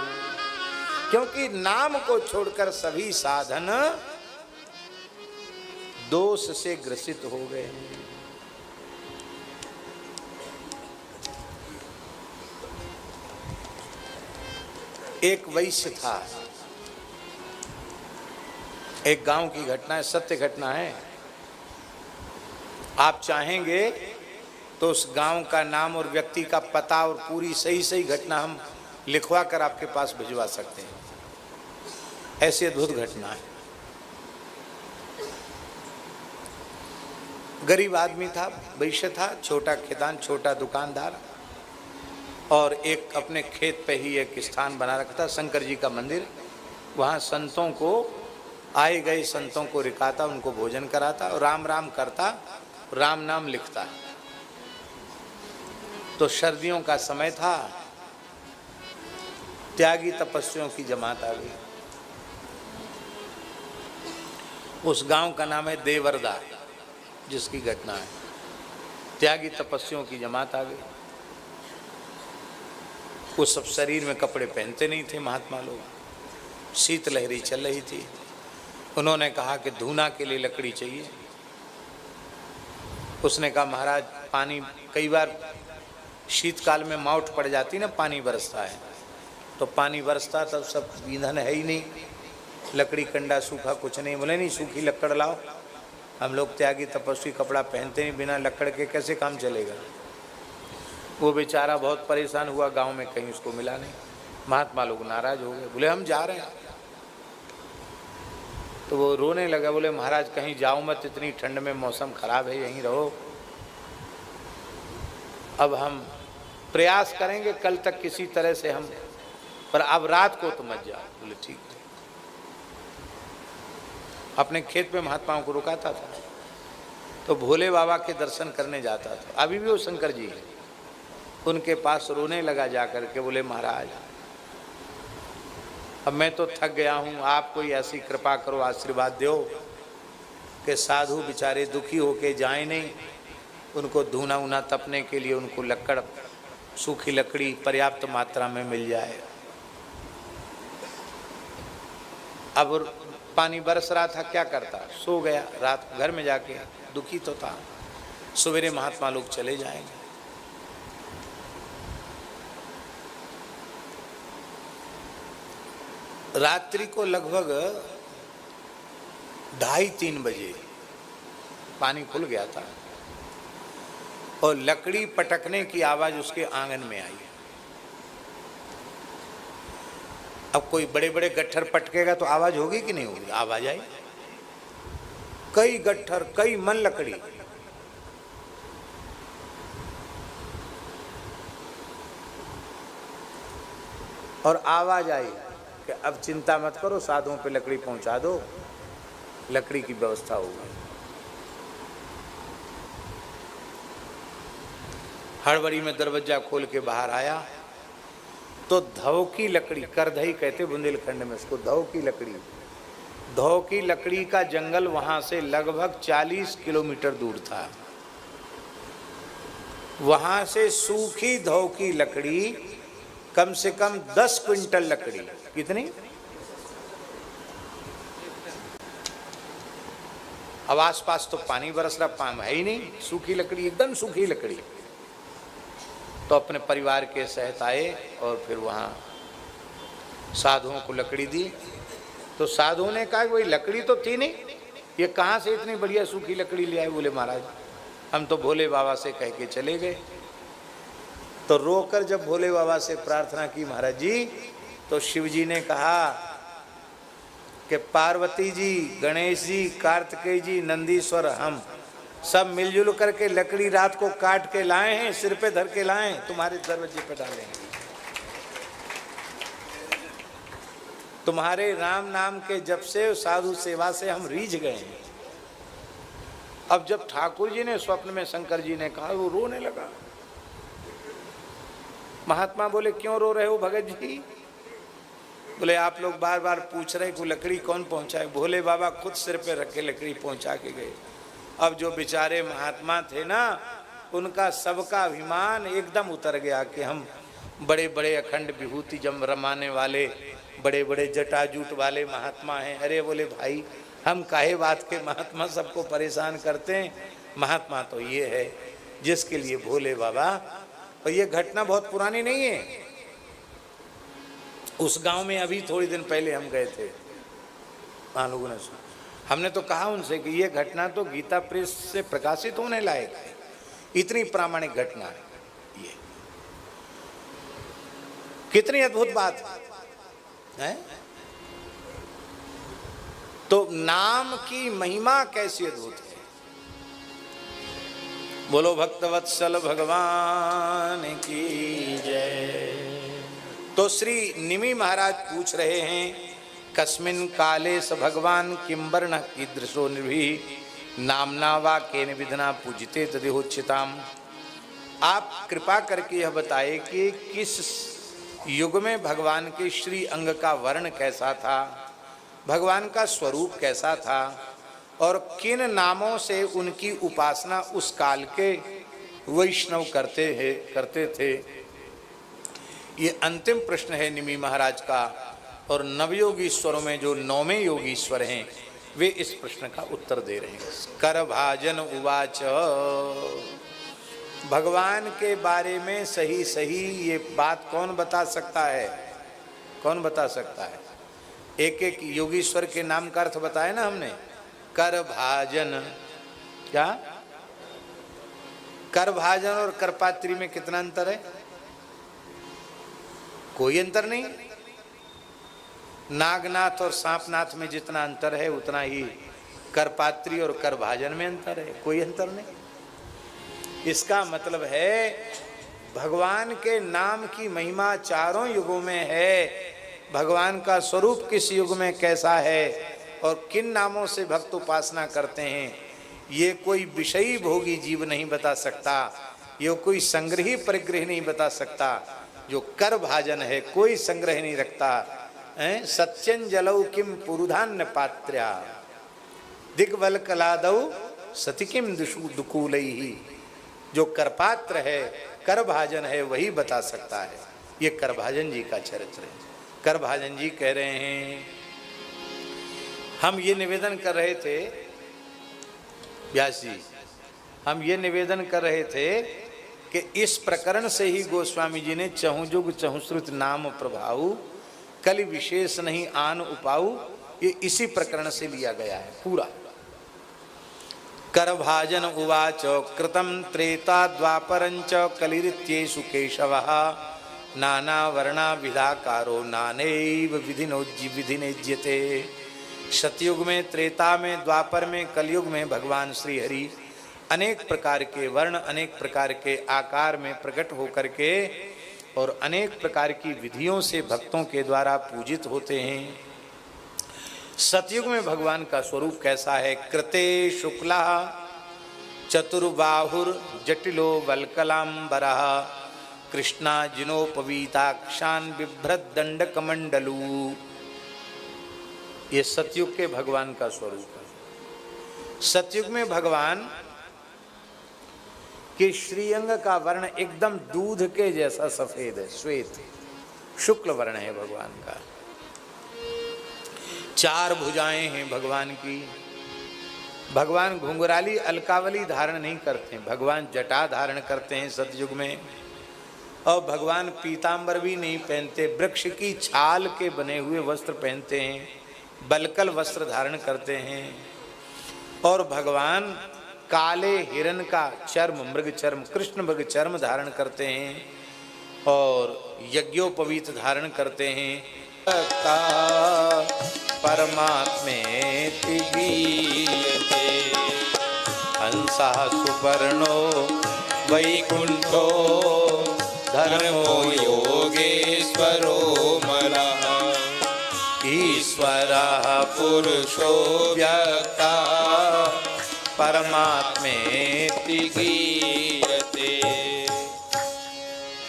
S1: क्योंकि नाम को छोड़कर सभी साधन दोष से ग्रसित हो गए। एक वैश्य था, एक गांव की घटना है, सत्य घटना है। आप चाहेंगे तो उस गांव का नाम और व्यक्ति का पता और पूरी सही सही घटना हम लिखवा कर आपके पास भिजवा सकते हैं, ऐसी अद्भुत घटना है। गरीब आदमी था, वैश्य था, छोटा खेतान, छोटा दुकानदार, और एक अपने खेत पे ही एक स्थान बना रखा था, शंकर जी का मंदिर। वहाँ संतों को, आए गए संतों को रिकाता, उनको भोजन कराता और राम राम करता, राम नाम लिखता। तो सर्दियों का समय था, त्यागी तपस्वियों की जमात आ गई। उस गांव का नाम है देवरदा, जिसकी घटना है। त्यागी तपस्वियों की जमात आ गई। वो सब शरीर में कपड़े पहनते नहीं थे महात्मा लोग, शीत लहरी चल रही थी। उन्होंने कहा कि धूना के लिए लकड़ी चाहिए। उसने कहा महाराज पानी, कई बार शीतकाल में माउट पड़ जाती ना, पानी बरसता है, तो पानी बरसता तब सब ईंधन है ही नहीं, लकड़ी कंडा सूखा कुछ नहीं। बोले नहीं, सूखी लकड़ लाओ, हम लोग त्यागी तपस्वी कपड़ा पहनते नहीं, बिना लकड़ के कैसे काम चलेगा। वो बेचारा बहुत परेशान हुआ, गांव में कहीं उसको मिला नहीं। महात्मा लोग नाराज हो गए, बोले हम जा रहे हैं। तो वो रोने लगा, बोले महाराज कहीं जाओ मत, इतनी ठंड में मौसम खराब है, यहीं रहो। अब हम प्रयास करेंगे कल तक किसी तरह से हम, पर अब रात को तो मत जाओ। बोले ठीक है। अपने खेत में महात्माओं को रुकाता था, तो भोले बाबा के दर्शन करने जाता था। अभी भी वो शंकर जी है, उनके पास रोने लगा जाकर के, बोले महाराज अब मैं तो थक गया हूँ, आप कोई ऐसी कृपा करो, आशीर्वाद दो कि साधु बेचारे दुखी होके जाए नहीं, उनको धूना उना तपने के लिए उनको लकड़, सूखी लकड़ी पर्याप्त मात्रा में मिल जाए। अब पानी बरस रहा था, क्या करता, सो गया, रात घर में जाके दुखी तो था। सवेरे महात्मा लोग चले जाएंगे। रात्रि को लगभग 2:30-3 बजे पानी खुल गया था और लकड़ी पटकने की आवाज उसके आंगन में आई। अब कोई बड़े बड़े गट्ठर पटकेगा तो आवाज होगी कि नहीं होगी? आवाज आई। कई गट्ठर, कई मन लकड़ी, और आवाज आई कि अब चिंता मत करो, साधुओं पे लकड़ी पहुंचा दो, लकड़ी की व्यवस्था होगी। हड़बड़ी में दरवाजा खोल के बाहर आया तो धौ की लकड़ी, करधई कहते बुंदेलखंड में उसको, धौ की लकड़ी, धौ की लकड़ी का जंगल वहां से लगभग 40 किलोमीटर दूर था। वहां से सूखी धौ की लकड़ी कम से कम 10 क्विंटल लकड़ी, कितनी? अब आसपास तो पानी बरस रहा, पाम है ही नहीं, सूखी लकड़ी, एकदम सूखी लकड़ी। तो अपने परिवार के सहित आए और फिर वहाँ साधुओं को लकड़ी दी। तो साधुओं ने कहा वही लकड़ी तो थी नहीं, ये कहाँ से इतनी बढ़िया सूखी लकड़ी ले आए? बोले महाराज हम तो भोले बाबा से कह के चले गए। तो रोकर जब भोले बाबा से प्रार्थना की महाराज जी, तो शिव जी ने कहा कि पार्वती जी, गणेश जी, कार्तिकेय जी, नंदीश्वर, हम सब मिलजुल करके लकड़ी रात को काट के लाए हैं, सिर पे धर के लाए, तुम्हारे दरवाजे पे डालेंगे। तुम्हारे राम नाम के जब से, साधु सेवा से हम रीझ गए हैं। अब जब ठाकुर जी ने स्वप्न में शंकर जी ने कहा, वो रोने लगा। महात्मा बोले क्यों रो रहे हो भगत जी? बोले आप लोग बार बार पूछ रहे कि लकड़ी कौन पहुंचाए? भोले बाबा खुद सिर पे रख के लकड़ी पहुंचा के गए। अब जो बेचारे महात्मा थे ना, उनका सबका अभिमान एकदम उतर गया कि हम बड़े बड़े अखंड विभूति जम रमाने वाले, बड़े बड़े जटाजूट वाले महात्मा हैं। अरे बोले भाई हम काहे बात के महात्मा सबको परेशान करते हैं? महात्मा तो ये है जिसके लिए भोले बाबा। और ये घटना बहुत पुरानी नहीं है। उस गांव में अभी थोड़ी दिन पहले हम गए थे, वहाँ लोगों ने सुना। हमने तो कहा उनसे कि ये घटना तो गीता प्रेस से प्रकाशित होने लायक है, इतनी प्रामाणिक घटना है ये। कितनी अद्भुत बात है। तो नाम की महिमा कैसी अद्भुत है। बोलो भक्तवत्सल भगवान की जय। तो श्री निमि महाराज पूछ रहे हैं, कस्मिन काले स भगवान किम वर्ण कीदृशो निर्भि नामना वा केन विधना पूजिते तदेहोच्यताम। आप कृपा करके यह बताए कि किस युग में भगवान के श्री अंग का वर्ण कैसा था, भगवान का स्वरूप कैसा था, और किन नामों से उनकी उपासना उस काल के वैष्णव करते थे। ये अंतिम प्रश्न है निमि महाराज का। और नवयोगीश्वरों में जो 9वें योगीश्वर हैं वे इस प्रश्न का उत्तर दे रहे हैं। करभाजन उवाच। भगवान के बारे में सही सही ये बात कौन बता सकता है? कौन बता सकता है? एक एक योगीश्वर के नाम का अर्थ बताया ना हमने। करभाजन, क्या करभाजन और करपात्री में कितना अंतर है? कोई अंतर नहीं। नागनाथ और सांपनाथ में जितना अंतर है उतना ही करपात्री और करभाजन में अंतर है, कोई अंतर नहीं। इसका मतलब है भगवान के नाम की महिमा चारों युगों में है। भगवान का स्वरूप किस युग में कैसा है और किन नामों से भक्त उपासना करते हैं, ये कोई विषयी भोगी जीव नहीं बता सकता, ये कोई संग्रही परिग्रह नहीं बता सकता। जो कर भाजन है कोई संग्रह नहीं रखता। सत्यं जलौ किम पुरुधान्य पात्र्या दिग्वल कलादौ सति किम दुकूलैहि। जो करपात्र है, कर भाजन है, वही बता सकता है। ये करभाजन जी का चरित्र है। करभाजन जी कह रहे हैं, हम ये निवेदन कर रहे थे, व्यास जी हम ये निवेदन कर रहे थे कि इस प्रकरण से ही गोस्वामी जी ने चहुजुग चहुश्रुत नाम प्रभाऊ कलि विशेष नहीं आन उपाऊ, ये इसी प्रकरण से लिया गया है पूरा। करभाजन उवाच कृतं त्रेता द्वापरंच कलिरित्येषु केशवः नाना वर्णा विधाकारो नानैव विधिनोज्यते। सतयुग में, त्रेता में, द्वापर में, कलयुग में भगवान श्री हरि अनेक प्रकार के वर्ण, अनेक प्रकार के आकार में प्रकट होकर के और अनेक प्रकार की विधियों से भक्तों के द्वारा पूजित होते हैं। सतयुग में भगवान का स्वरूप कैसा है? कृते शुक्ला चतुर्बाहुर जटिलो वल्कलांबरः कृष्णा जिनोपवीताक्षान बिभ्रत दंड कमंडलू। ये सतयुग के भगवान का स्वरूप है। सतयुग में भगवान के श्रीअंग का वर्ण एकदम दूध के जैसा सफेद है, श्वेत शुक्ल वर्ण है भगवान का। 4 भुजाएं हैं भगवान की। भगवान घुंघराली अलकावली धारण नहीं करते, भगवान जटा धारण करते हैं सतयुग में। और भगवान पीतांबर भी नहीं पहनते, वृक्ष की छाल के बने हुए वस्त्र पहनते हैं, बलकल वस्त्र धारण करते हैं। और भगवान काले हिरण का चर्म, मृग चर्म, कृष्ण मृग चर्म धारण करते हैं और यज्ञोपवीत धारण करते हैं। परमात्मेति गीयते हंसा सुपर्णो वैकुंठो धर्मो योगेश्वरो मलः ईश्वरः पुरुषो व्यक्ता परमात्मेति गीयते।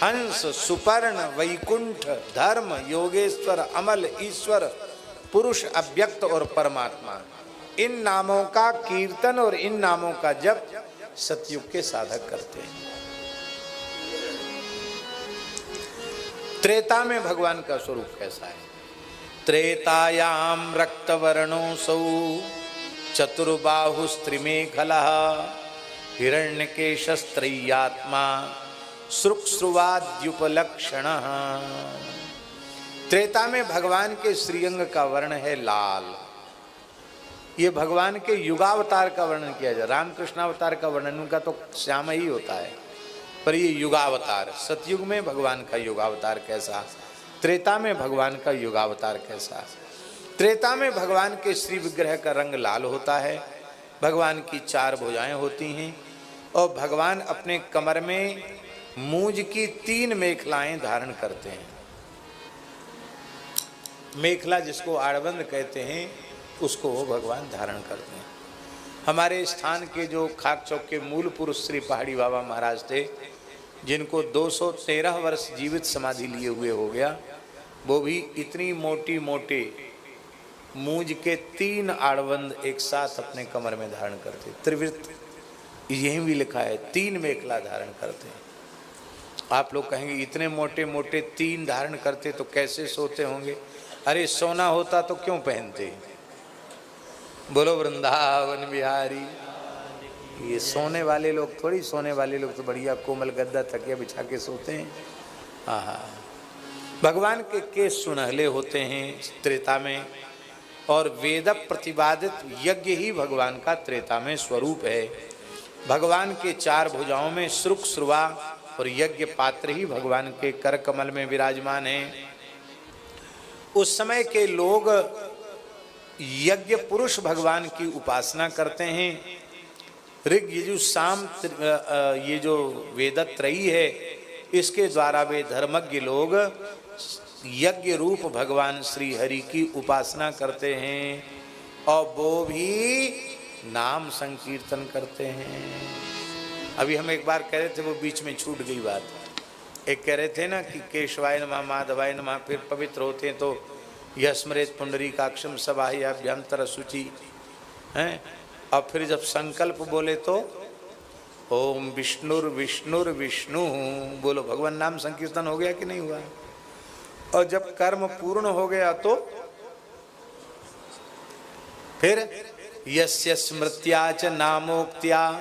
S1: हंस, सुपर्ण, वैकुंठ, धर्म, योगेश्वर, अमल, ईश्वर, पुरुष, अव्यक्त और परमात्मा, इन नामों का कीर्तन और इन नामों का जप सतयुग के साधक करते हैं। त्रेता में भगवान का स्वरूप कैसा है? त्रेतायाम रक्तवर्णोऽसौ चतुर्बाहुस्त्रिमेखलः हिरण्यकेशस्त्रय्यात्मा श्रुक्श्रुवाद्युपलक्षणः। त्रेता में भगवान के श्रीअंग का वर्ण है लाल। ये भगवान के युगावतार का वर्णन किया जाए। रामकृष्ण अवतार का वर्णन उनका तो श्याम ही होता है, पर ये युगावतार, सतयुग में भगवान का युगावतार कैसा, त्रेता में भगवान का युगावतार कैसा। त्रेता में भगवान के श्री विग्रह का रंग लाल होता है, भगवान की 4 भुजाएं होती हैं और भगवान अपने कमर में मूंज की 3 मेखलाएं धारण करते हैं। मेखला जिसको आड़बंद कहते हैं, उसको वो भगवान धारण करते हैं। हमारे स्थान के जो खाक चौक के मूल पुरुष श्री पहाड़ी बाबा महाराज थे, जिनको 213 वर्ष जीवित समाधि लिए हुए हो गया, वो भी इतनी मोटी मोटे मूंज के 3 आड़बंद एक साथ अपने कमर में धारण करते। त्रिवृत यहीं भी लिखा है, 3 मेखला धारण करते हैं। आप लोग कहेंगे इतने मोटे मोटे 3 धारण करते तो कैसे सोते होंगे? अरे सोना होता तो क्यों पहनते? बोलो वृंदावन बिहारी। ये सोने वाले लोग थोड़ी, सोने वाले लोग तो बढ़िया कोमल गद्दा तकिया बिछा के सोते हैं। हाँ, भगवान के केस सुनहले होते हैं त्रेता में, और वेद प्रतिपादित यज्ञ ही भगवान का त्रेता में स्वरूप है। भगवान के 4 भुजाओं में श्रुक, श्रुवा और यज्ञ पात्र ही भगवान के कर कमल में विराजमान हैं। उस समय के लोग यज्ञ पुरुष भगवान की उपासना करते हैं। ऋग, यजु, साम, ये जो वेदत्रयी है, इसके द्वारा वे धर्मज्ञ लोग यज्ञ रूप भगवान श्री हरि की उपासना करते हैं और वो भी नाम संकीर्तन करते हैं। अभी हम एक बार कह रहे थे, वो बीच में छूट गई बात। एक कह रहे थे ना कि केशवाय नमः, माधवाय नमः, फिर पवित्र होते हैं तो यस्मरेत पुंडरीकाक्षम सबाह्याभ्यंतर शुचि हैं, और फिर जब संकल्प बोले तो ओम विष्णुर विष्णुर विष्णु, बोलो भगवान नाम संकीर्तन हो गया कि नहीं हुआ? और जब कर्म पूर्ण हो गया तो फिर यस्य स्मृत्या च नामोक्त्या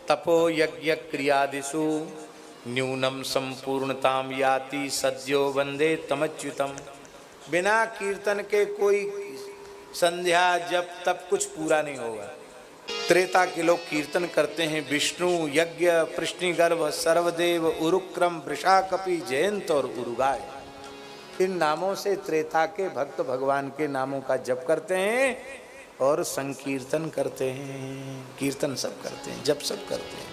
S1: तपो यज्ञ क्रियादिषु न्यूनम संपूर्णताम याति सद्यो वंदे तमच्युतम। बिना कीर्तन के कोई संध्या जब तब कुछ पूरा नहीं होगा। त्रेता के लोग कीर्तन करते हैं विष्णु, यज्ञ, पृष्णिगर्भ, सर्वदेव, उरुक्रम, वृषा, कपि, जयंत और उरुगाय। इन नामों से त्रेता के भक्त भगवान के नामों का जप करते हैं और संकीर्तन करते हैं। कीर्तन सब करते हैं, जप सब करते हैं।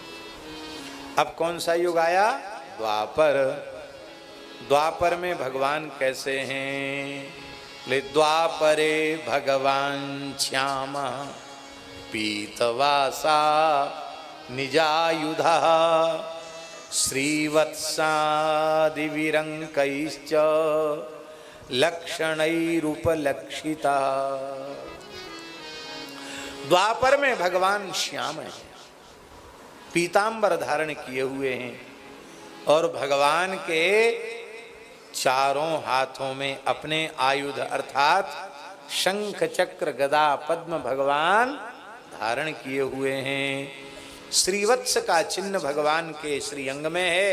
S1: अब कौन सा युग आया? द्वापर। द्वापर में भगवान कैसे हैं? ले द्वापरे भगवान श्याम पीतवासा निजायुधा श्रीवत्सादिविरंकैश्च लक्षणैरुपलक्षिता। द्वापर में भगवान श्याम है, पीतांबर धारण किए हुए हैं और भगवान के चारों हाथों में अपने आयुध अर्थात शंख, चक्र, गदा, पद्म भगवान धारण किए हुए हैं। श्रीवत्स का चिन्ह भगवान के श्रीअंग में है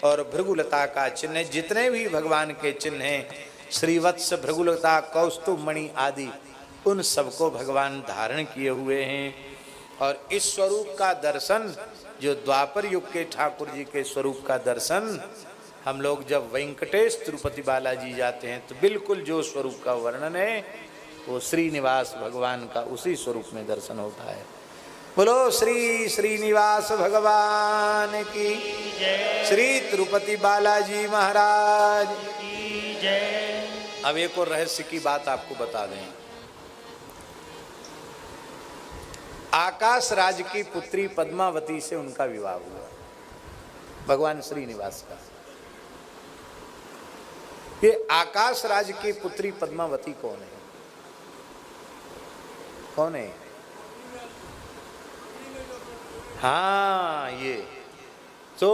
S1: और भृगुलता का चिन्ह, जितने भी भगवान के चिन्ह हैं, श्रीवत्स, भृगुलता, कौस्तुभ मणि आदि, उन सबको भगवान धारण किए हुए हैं। और इस स्वरूप का दर्शन, जो द्वापर युग के ठाकुर जी के स्वरूप का दर्शन, हम लोग जब वेंकटेश तिरुपति बालाजी जाते हैं तो बिल्कुल जो स्वरूप का वर्णन है वो श्रीनिवास भगवान का उसी स्वरूप में दर्शन होता है। बोलो श्री श्रीनिवास भगवान की जय, श्री तिरुपति बालाजी महाराज की जय। अब एक और रहस्य की बात आपको बता दें। आकाश राज की पुत्री पद्मावती से उनका विवाह हुआ, भगवान श्रीनिवास का। ये आकाश राज की पुत्री पद्मावती कौन है? कौन है? हाँ, ये तो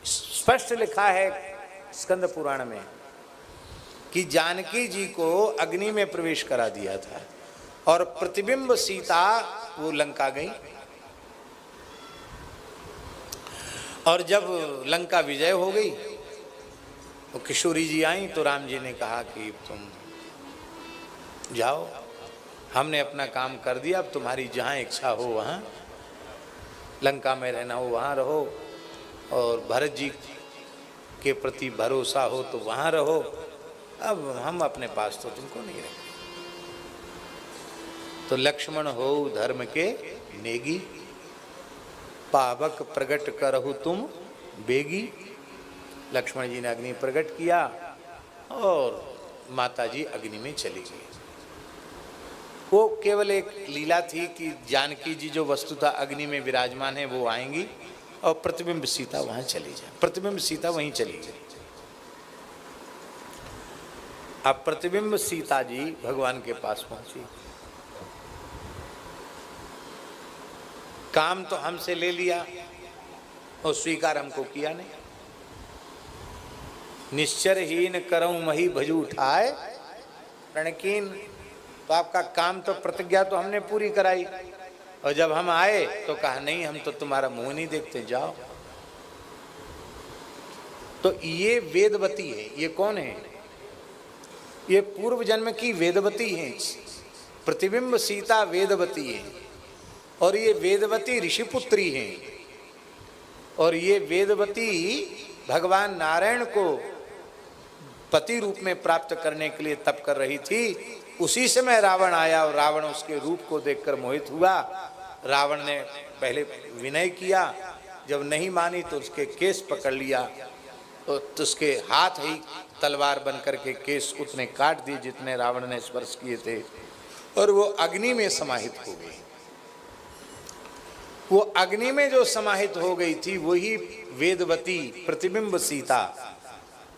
S1: स्पष्ट लिखा है स्कंद पुराण में कि जानकी जी को अग्नि में प्रवेश करा दिया था और प्रतिबिंब सीता वो लंका गई। और जब लंका विजय हो गई तो किशोरी जी आई तो राम जी ने कहा कि तुम जाओ, हमने अपना काम कर दिया, अब तुम्हारी जहाँ इच्छा हो वहाँ लंका में रहना हो वहाँ रहो, और भरत जी के प्रति भरोसा हो तो वहाँ रहो, अब हम अपने पास तो तुमको नहीं रखें। तो लक्ष्मण हो धर्म के नेगी, पावक प्रगट करहु तुम बेगी। लक्ष्मण जी ने अग्नि प्रकट किया और माता जी अग्नि में चली गई। वो केवल एक लीला थी कि जानकी जी जो वस्तुतः अग्नि में विराजमान है वो आएंगी और प्रतिबिंब सीता वहां चली जाए। प्रतिबिंब सीता वहीं चली गई। अब प्रतिबिंब सीता जी भगवान के पास पहुंची। काम तो हमसे ले लिया और स्वीकार हमको किया नहीं। निश्चरहीन करऊं मही भजू उठाए रणकीन। तो आपका काम तो प्रतिज्ञा तो हमने पूरी कराई और जब हम आए तो कहा नहीं, हम तो तुम्हारा मुंह नहीं देखते, जाओ। तो ये वेदवती है। ये कौन है? ये पूर्व जन्म की वेदवती है। प्रतिबिंब सीता वेदवती है और ये वेदवती ऋषिपुत्री है और ये वेदवती भगवान नारायण को पति रूप में प्राप्त करने के लिए तप कर रही थी। उसी समय रावण आया और रावण उसके रूप को देखकर मोहित हुआ। रावण ने पहले विनय किया, जब नहीं मानी तो उसके केस पकड़ लिया तो उसके हाथ ही तलवार बन करके केस उतने काट दिए जितने रावण ने स्पर्श किए थे और वो अग्नि में समाहित हो गई। वो अग्नि में जो समाहित हो गई थी वही वेदवती प्रतिबिंब सीता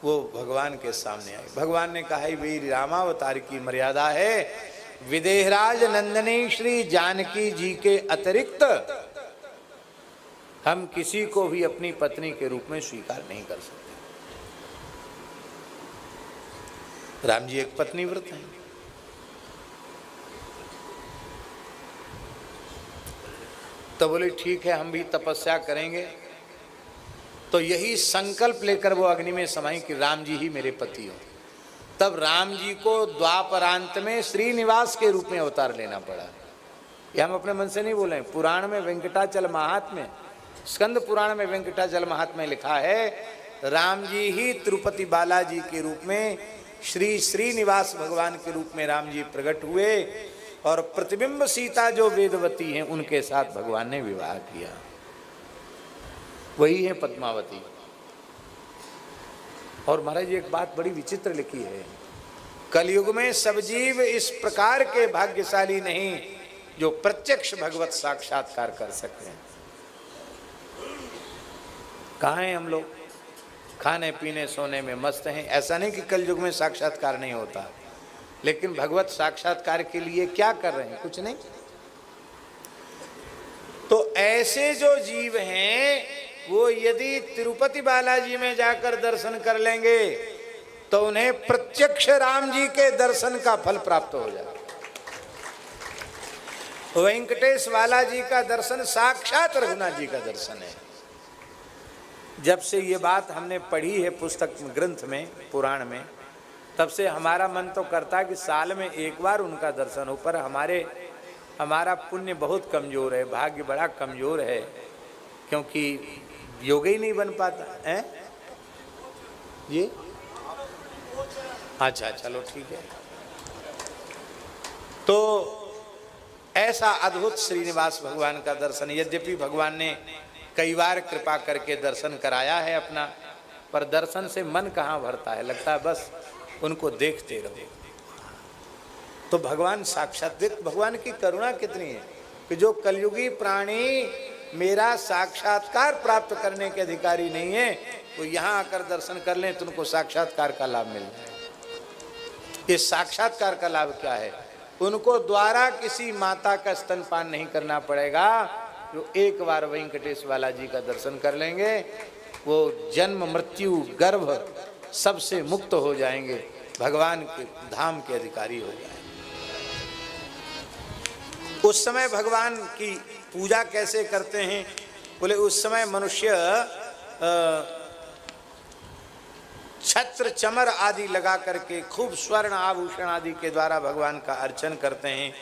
S1: वो भगवान के सामने आई। भगवान ने कहा वीर रामावतार की मर्यादा है, विदेहराज नंदनी श्री जानकी जी के अतिरिक्त हम किसी को भी अपनी पत्नी के रूप में स्वीकार नहीं कर सकते। राम जी एक पत्नी व्रत हैं। तो बोले ठीक है, हम भी तपस्या करेंगे। तो यही संकल्प लेकर वो अग्नि में समाई कि राम जी ही मेरे पति हो। तब राम जी को द्वापरांत में श्रीनिवास के रूप में अवतार लेना पड़ा। ये हम अपने मन से नहीं बोले, पुराण में वेंकटाचल महात्म्य, स्कंद पुराण में वेंकटाचल महात्म्य लिखा है, राम जी ही तिरुपति बालाजी के रूप में श्री श्रीनिवास भगवान के रूप में राम जी प्रकट हुए और प्रतिबिंब सीता जो वेदवती हैं उनके साथ भगवान ने विवाह किया, वही है पद्मावती। और महाराज एक बात बड़ी विचित्र लिखी है, कलयुग में सब जीव इस प्रकार के भाग्यशाली नहीं जो प्रत्यक्ष भगवत साक्षात्कार कर सकते हैं। कहाँ हैं हम लोग? खाने पीने सोने में मस्त हैं। ऐसा नहीं कि कलयुग में साक्षात्कार नहीं होता, लेकिन भगवत साक्षात्कार के लिए क्या कर रहे हैं? कुछ नहीं। तो ऐसे जो जीव हैं वो यदि तिरुपति बालाजी में जाकर दर्शन कर लेंगे तो उन्हें प्रत्यक्ष राम जी के दर्शन का फल प्राप्त हो जाए। वेंकटेश वाला जी का दर्शन साक्षात रघुनाथ जी का दर्शन है। जब से ये बात हमने पढ़ी है पुस्तक ग्रंथ में, पुराण में, तब से हमारा मन तो करता कि साल में एक बार उनका दर्शन हो, पर हमारा पुण्य बहुत कमजोर है, भाग्य बड़ा कमजोर है, क्योंकि योग ही नहीं बन पाता है ये। अच्छा चलो ठीक है। तो ऐसा अद्भुत श्रीनिवास भगवान का दर्शन, यद्यपि भगवान ने कई बार कृपा करके दर्शन कराया है अपना, पर दर्शन से मन कहाँ भरता है, लगता है बस उनको देखते रहो। तो भगवान साक्षात, भगवान की करुणा कितनी है कि जो कलयुगी प्राणी मेरा साक्षात्कार प्राप्त करने के अधिकारी नहीं है, वो यहाँ आकर दर्शन कर लें तो उनको साक्षात्कार का लाभ मिल जाए। इस साक्षात्कार का लाभ क्या है? उनको द्वारा किसी माता का स्तनपान नहीं करना पड़ेगा। जो एक बार वेंकटेश वाला जी का दर्शन कर लेंगे वो जन्म मृत्यु गर्भ सबसे मुक्त हो जाएंगे, भगवान के धाम के अधिकारी हो जाएंगे। उस समय भगवान की पूजा कैसे करते हैं? बोले उस समय मनुष्य छत्र चमर आदि लगा करके खूब स्वर्ण आभूषण आदि के द्वारा भगवान का अर्चन करते हैं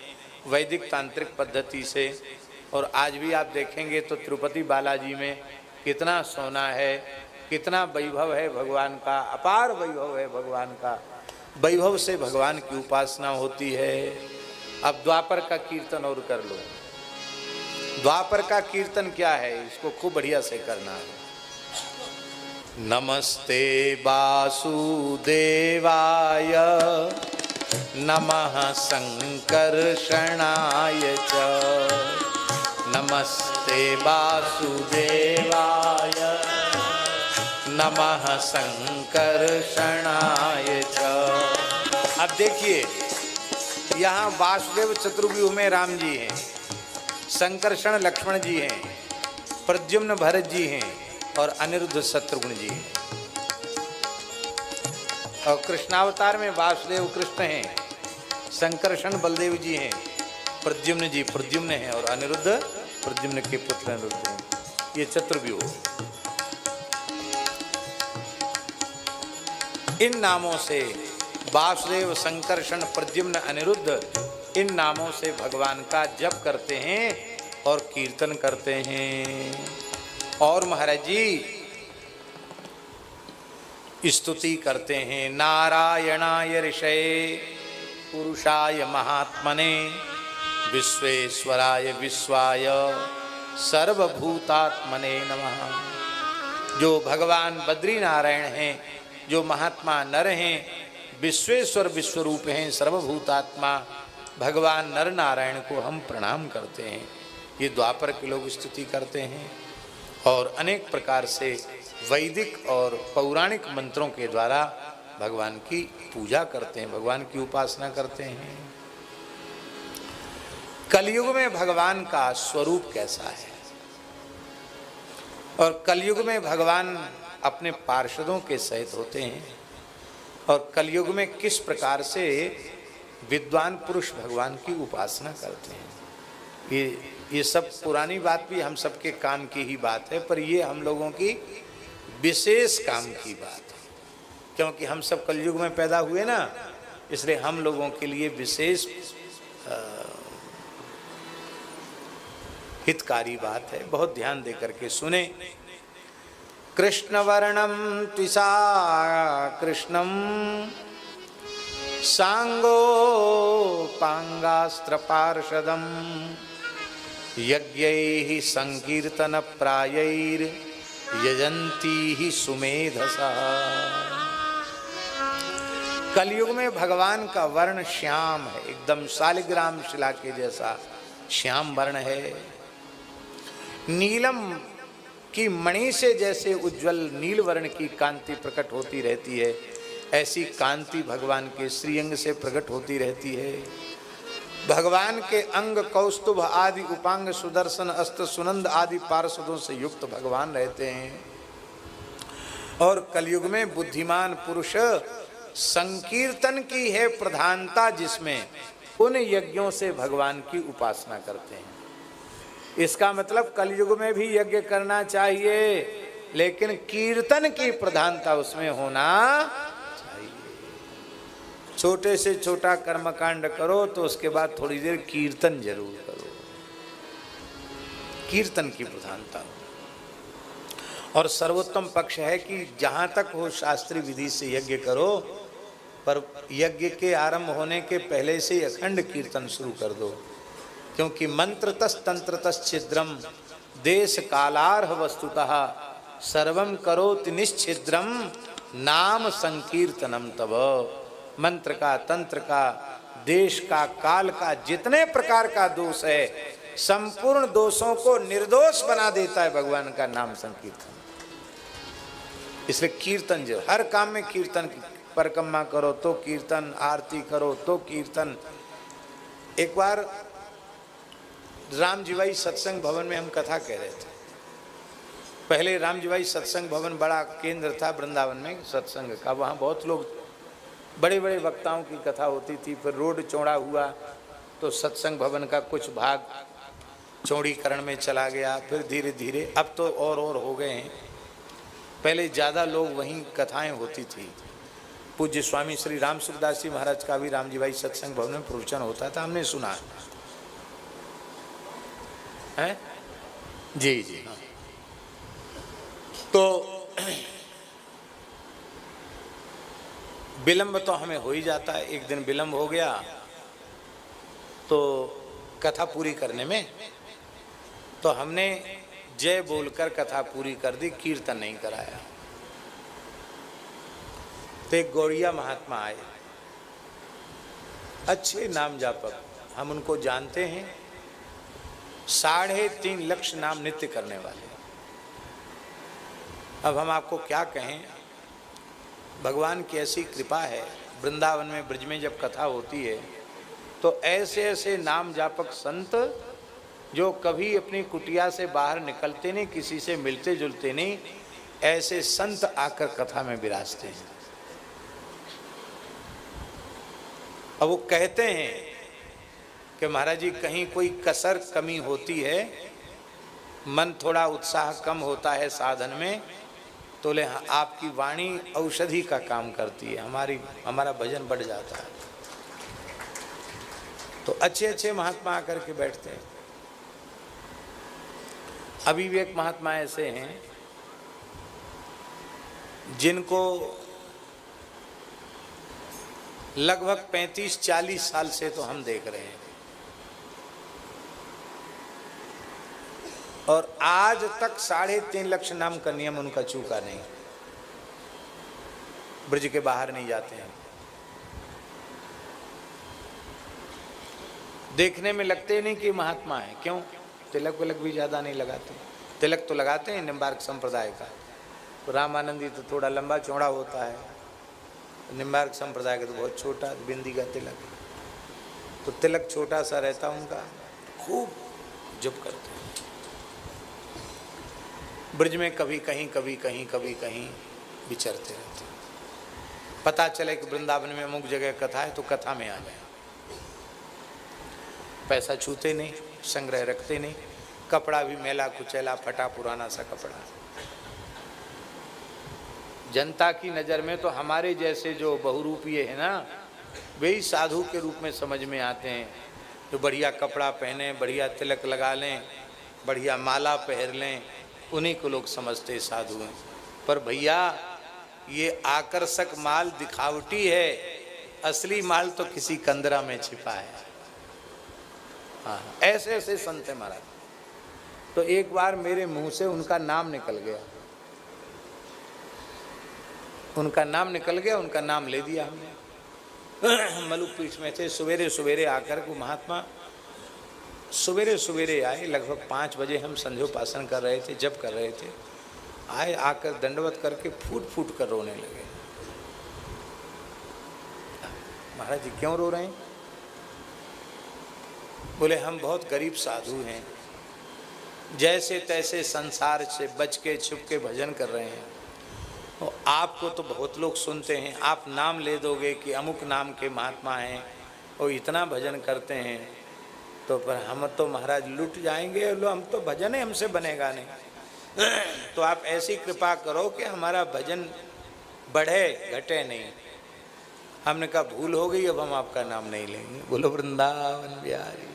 S1: वैदिक तांत्रिक पद्धति से। और आज भी आप देखेंगे तो तिरुपति बालाजी में कितना सोना है, कितना वैभव है भगवान का, अपार वैभव है भगवान का। वैभव से भगवान की उपासना होती है। अब द्वापर का कीर्तन और कर लो। द्वापर का कीर्तन क्या है, इसको खूब बढ़िया से करना है। नमस्ते वासुदेवाय नमः संकर्षणाय च, नमस्ते वासुदेवाय नमः संकर्षणाय च। अब देखिए यहाँ वासुदेव चतुर्व्यूह में राम जी हैं, संकर्षण लक्ष्मण जी हैं, प्रद्युम्न भरत जी हैं और अनिरुद्ध शत्रुघ्न जी हैं। और कृष्णावतार में वासुदेव कृष्ण हैं, संकर्षण बलदेव जी हैं, प्रद्युम्न जी प्रद्युम्न हैं और अनिरुद्ध प्रद्युम्न के पुत्र अनिरुद्ध हैं। ये चतुर्व्यूह। इन नामों से वासुदेव संकर्षण प्रद्युम्न अनिरुद्ध, इन नामों से भगवान का जप करते हैं और कीर्तन करते हैं। और महाराज जी स्तुति करते हैं, नारायणाय ऋषये पुरुषाय महात्मने विश्वेश्वराय विश्वाय सर्वभूतात्मने नमः। जो भगवान बद्री नारायण हैं, जो महात्मा नर हैं, विश्वेश्वर विश्वरूप हैं, सर्वभूतात्मा भगवान नर नारायण को हम प्रणाम करते हैं। ये द्वापर के लोग स्तुति करते हैं और अनेक प्रकार से वैदिक और पौराणिक मंत्रों के द्वारा भगवान की पूजा करते हैं, भगवान की उपासना करते हैं। कलयुग में भगवान का स्वरूप कैसा है और कलयुग में भगवान अपने पार्षदों के सहित होते हैं और कलयुग में किस प्रकार से विद्वान पुरुष भगवान की उपासना करते हैं। ये सब पुरानी बात भी हम सबके काम की ही बात है, पर ये हम लोगों की विशेष काम की बात है, क्योंकि हम सब कलयुग में पैदा हुए ना, इसलिए हम लोगों के लिए विशेष हितकारी बात है, बहुत ध्यान दे करके सुने। कृष्ण वर्णम त्विषा कृष्णम सांगो पांगास्त्र पार्षदम यज्ञैहि संकीर्तन प्रायैर यजंती ही सुमेधसा। कलयुग में भगवान का वर्ण श्याम है, एकदम शालिग्राम शिला के जैसा श्याम वर्ण है। नीलम की मणि से जैसे उज्जवल नील वर्ण की कांति प्रकट होती रहती है, ऐसी कांति भगवान के श्रीअंग से प्रकट होती रहती है। भगवान के अंग कौस्तुभ आदि उपांग सुदर्शन अस्त्र सुनंद आदि पार्षदों से युक्त भगवान रहते हैं। और कलयुग में बुद्धिमान पुरुष संकीर्तन की है प्रधानता, जिसमें उन यज्ञों से भगवान की उपासना करते हैं। इसका मतलब कलयुग में भी यज्ञ करना चाहिए, लेकिन कीर्तन की प्रधानता उसमें होना चाहिए। छोटे से छोटा कर्मकांड करो तो उसके बाद थोड़ी देर कीर्तन जरूर करो, कीर्तन की प्रधानता। और सर्वोत्तम पक्ष है कि जहाँ तक हो शास्त्रीय विधि से यज्ञ करो, पर यज्ञ के आरंभ होने के पहले से अखंड कीर्तन शुरू कर दो, क्योंकि मंत्रतस् तंत्रतस् छिद्रम देश कालार्ह वस्तुतः सर्वम करोति निश्छिद्रम नाम संकीर्तनम तव। मंत्र का, तंत्र का, देश का, काल का जितने प्रकार का दोष है, संपूर्ण दोषों को निर्दोष बना देता है भगवान का नाम संकीर्तन। इसलिए कीर्तन, जो हर काम में कीर्तन, परिक्रमा करो तो कीर्तन, आरती करो तो कीर्तन। एक बार रामजीवाई सत्संग भवन में हम कथा कह रहे थे। पहले रामजीवाई सत्संग भवन बड़ा केंद्र था वृंदावन में सत्संग का, वहाँ बहुत लोग, बड़े बड़े वक्ताओं की कथा होती थी। फिर रोड चौड़ा हुआ तो सत्संग भवन का कुछ भाग चौड़ीकरण में चला गया, फिर धीरे धीरे अब तो और हो गए हैं। पहले ज़्यादा लोग वहीं कथाएं होती थी। पूज्य स्वामी श्री राम सुखदास जी महाराज का भी रामजीवाई सत्संग भवन में प्रवचन होता था, हमने सुना है जी जी। तो विलंब तो हमें हो ही जाता है। एक दिन विलंब हो गया तो कथा पूरी करने में, तो हमने जय बोलकर कथा पूरी कर दी, कीर्तन नहीं कराया। तो एक गौड़िया महात्मा आए, अच्छे नाम जापक, हम उनको जानते हैं, 3.5 लाख नाम नित्य करने वाले। अब हम आपको क्या कहें, भगवान की ऐसी कृपा है। वृंदावन में, ब्रज में जब कथा होती है तो ऐसे ऐसे नाम जापक संत जो कभी अपनी कुटिया से बाहर निकलते नहीं, किसी से मिलते जुलते नहीं, ऐसे संत आकर कथा में विराजते हैं। अब वो कहते हैं कि महाराज जी कहीं कोई कसर कमी होती है, मन थोड़ा उत्साह कम होता है साधन में, तो ले आपकी वाणी औषधि का काम करती है, हमारा भजन बढ़ जाता है। तो अच्छे अच्छे महात्मा आकर के बैठते हैं। अभी भी एक महात्मा ऐसे हैं जिनको लगभग 35-40 साल से तो हम देख रहे हैं, और आज तक 3.5 लाख नाम का नियम उनका चूका नहीं। ब्रज के बाहर नहीं जाते हैं, देखने में लगते नहीं कि महात्मा है। क्यों? तिलक विलक भी ज़्यादा नहीं लगाते। तिलक तो लगाते हैं निम्बार्क संप्रदाय का, तो रामानंदी तो थोड़ा लंबा चौड़ा होता है, निम्बार्क संप्रदाय का तो बहुत छोटा बिंदी का तिलक, तो तिलक छोटा सा रहता उनका, खूब जप करते हैं। ब्रज में कभी कहीं कभी कहीं कभी कहीं विचरते रहते हैं। पता चले कि वृंदावन में अमुक जगह कथा है तो कथा में आ जाए। पैसा छूते नहीं, संग्रह रखते नहीं, कपड़ा भी मैला कुचैला फटा पुराना सा कपड़ा। जनता की नज़र में तो हमारे जैसे जो बहुरूपीय है ना, वे ही साधु के रूप में समझ में आते हैं, जो बढ़िया कपड़ा पहने, बढ़िया तिलक लगा लें, बढ़िया माला पहन लें, उन्हीं को लोग समझते साधु हैं। पर भैया ये आकर्षक माल दिखावटी है, असली माल तो किसी कंदरा में छिपा है। हाँ, ऐसे ऐसे संत हैं महाराज। तो एक बार मेरे मुंह से उनका नाम निकल गया, उनका नाम निकल गया, उनका नाम ले दिया हमने। मलुक पीठ में थे, सवेरे सवेरे आकर को महात्मा सवेरे सवेरे आए, लगभग 5 बजे हम संध्योपासन कर रहे थे, जप कर रहे थे। आए, आकर दंडवत करके फूट फूट कर रोने लगे। महाराज जी क्यों रो रहे हैं? बोले हम बहुत गरीब साधु हैं, जैसे तैसे संसार से बच के छुप के भजन कर रहे हैं। तो आपको तो बहुत लोग सुनते हैं, आप नाम ले दोगे कि अमुक नाम के महात्मा हैं और इतना भजन करते हैं, तो पर हम तो महाराज लुट जाएंगे, लो हम तो भजन ही हमसे बनेगा नहीं। तो आप ऐसी कृपा करो कि हमारा भजन बढ़े, घटे नहीं। हमने कहा भूल हो गई, अब हम आपका नाम नहीं लेंगे। बोलो वृंदावन बिहारी।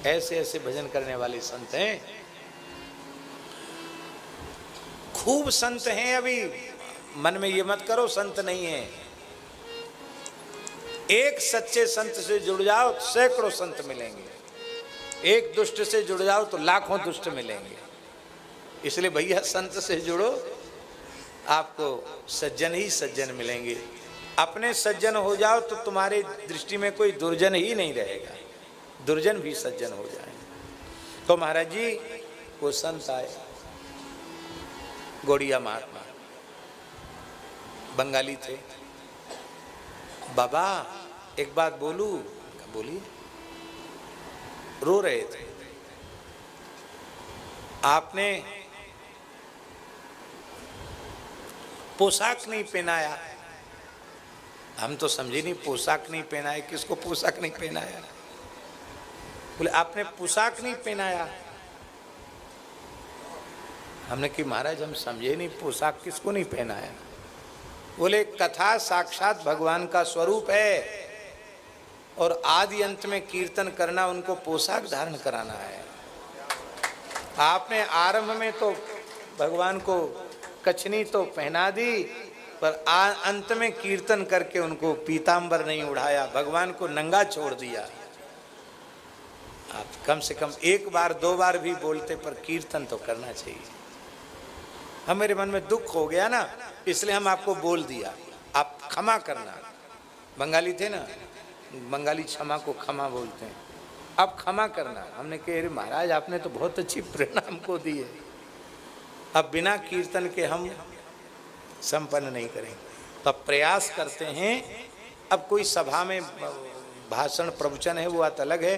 S1: ऐसे ऐसे भजन करने वाले संत हैं, खूब संत हैं। अभी मन में ये मत करो संत नहीं है। एक सच्चे संत से जुड़ जाओ तो सैकड़ों संत मिलेंगे, एक दुष्ट से जुड़ जाओ तो लाखों दुष्ट मिलेंगे। इसलिए भैया संत से जुड़ो, आपको सज्जन ही सज्जन मिलेंगे। अपने सज्जन हो जाओ तो तुम्हारी दृष्टि में कोई दुर्जन ही नहीं रहेगा, दुर्जन भी सज्जन हो जाएंगे। तो महाराज जी वो संत आए, गौड़िया महात्मा, बंगाली थे। बाबा एक बात बोलूं? बोलिए। रो रहे थे। आपने पोशाक नहीं पहनाया। हम तो समझे नहीं पोशाक नहीं पहनाया, किसको पोशाक नहीं पहनाया? बोले आपने पोशाक नहीं पहनाया। हमने कि महाराज हम समझे नहीं, पोशाक किसको नहीं पहनाया? बोले कथा साक्षात भगवान का स्वरूप है और आदि अंत में कीर्तन करना उनको पोशाक धारण कराना है। आपने आरंभ में तो भगवान को कछनी तो पहना दी, पर अंत में कीर्तन करके उनको पीतांबर नहीं उड़ाया, भगवान को नंगा छोड़ दिया। आप कम से कम 1 बार 2 बार भी बोलते, पर कीर्तन तो करना चाहिए। हम मेरे मन में दुख हो गया ना, इसलिए हम आपको बोल दिया, आप क्षमा करना। बंगाली थे ना, बंगाली क्षमा को क्षमा बोलते हैं, आप क्षमा करना। हमने कहा अरे महाराज आपने तो बहुत अच्छी प्रेरणा हमको दी है, अब बिना कीर्तन के हम संपन्न नहीं करेंगे। तो अब प्रयास करते हैं। अब कोई सभा में भाषण प्रवचन है वो बात अलग है,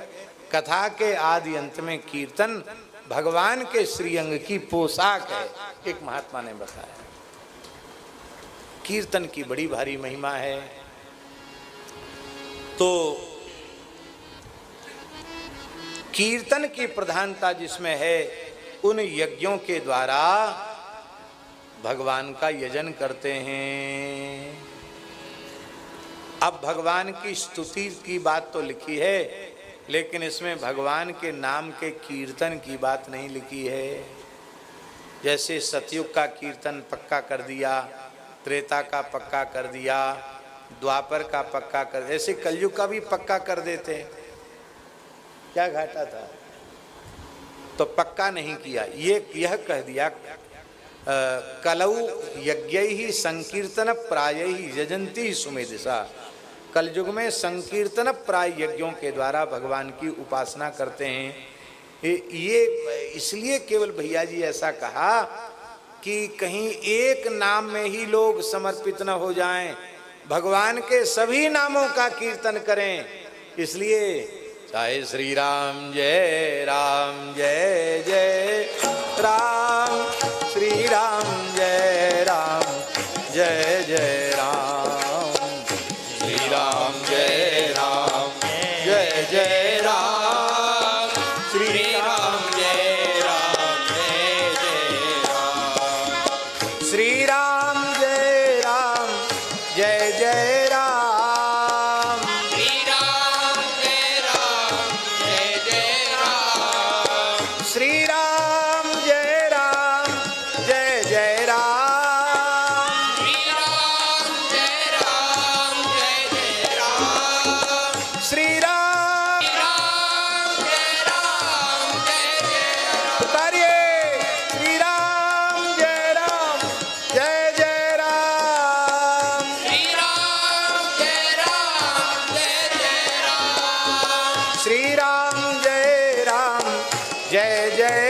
S1: कथा के आदि अंत में कीर्तन भगवान के श्रीअंग की पोशाक है, एक महात्मा ने बताया। कीर्तन की बड़ी भारी महिमा है। तो कीर्तन की प्रधानता जिसमें है, उन यज्ञों के द्वारा भगवान का यजन करते हैं। अब भगवान की स्तुति की बात तो लिखी है, लेकिन इसमें भगवान के नाम के कीर्तन की बात नहीं लिखी है। जैसे सतयुग का कीर्तन पक्का कर दिया, त्रेता का पक्का कर दिया, द्वापर का पक्का कर, ऐसे कलयुग का भी पक्का कर देते। क्या घाटा था? तो पक्का नहीं किया, यह कह दिया कलौ यज्ञैहि संकीर्तन प्रायैहि यजन्ति सुमेधिसा। कलयुग में संकीर्तन प्राय यज्ञों के द्वारा भगवान की उपासना करते हैं। ये इसलिए केवल भैया जी ऐसा कहा कि कहीं एक नाम में ही लोग समर्पित न हो जाएं, भगवान के सभी नामों का कीर्तन करें। इसलिए चाहे श्री राम जय जय राम, श्री राम जय जय राम, श्री राम जय जय राम, श्री राम जय जय राम, श्री राम जय जय राम, श्री राम जय जय राम, जय जय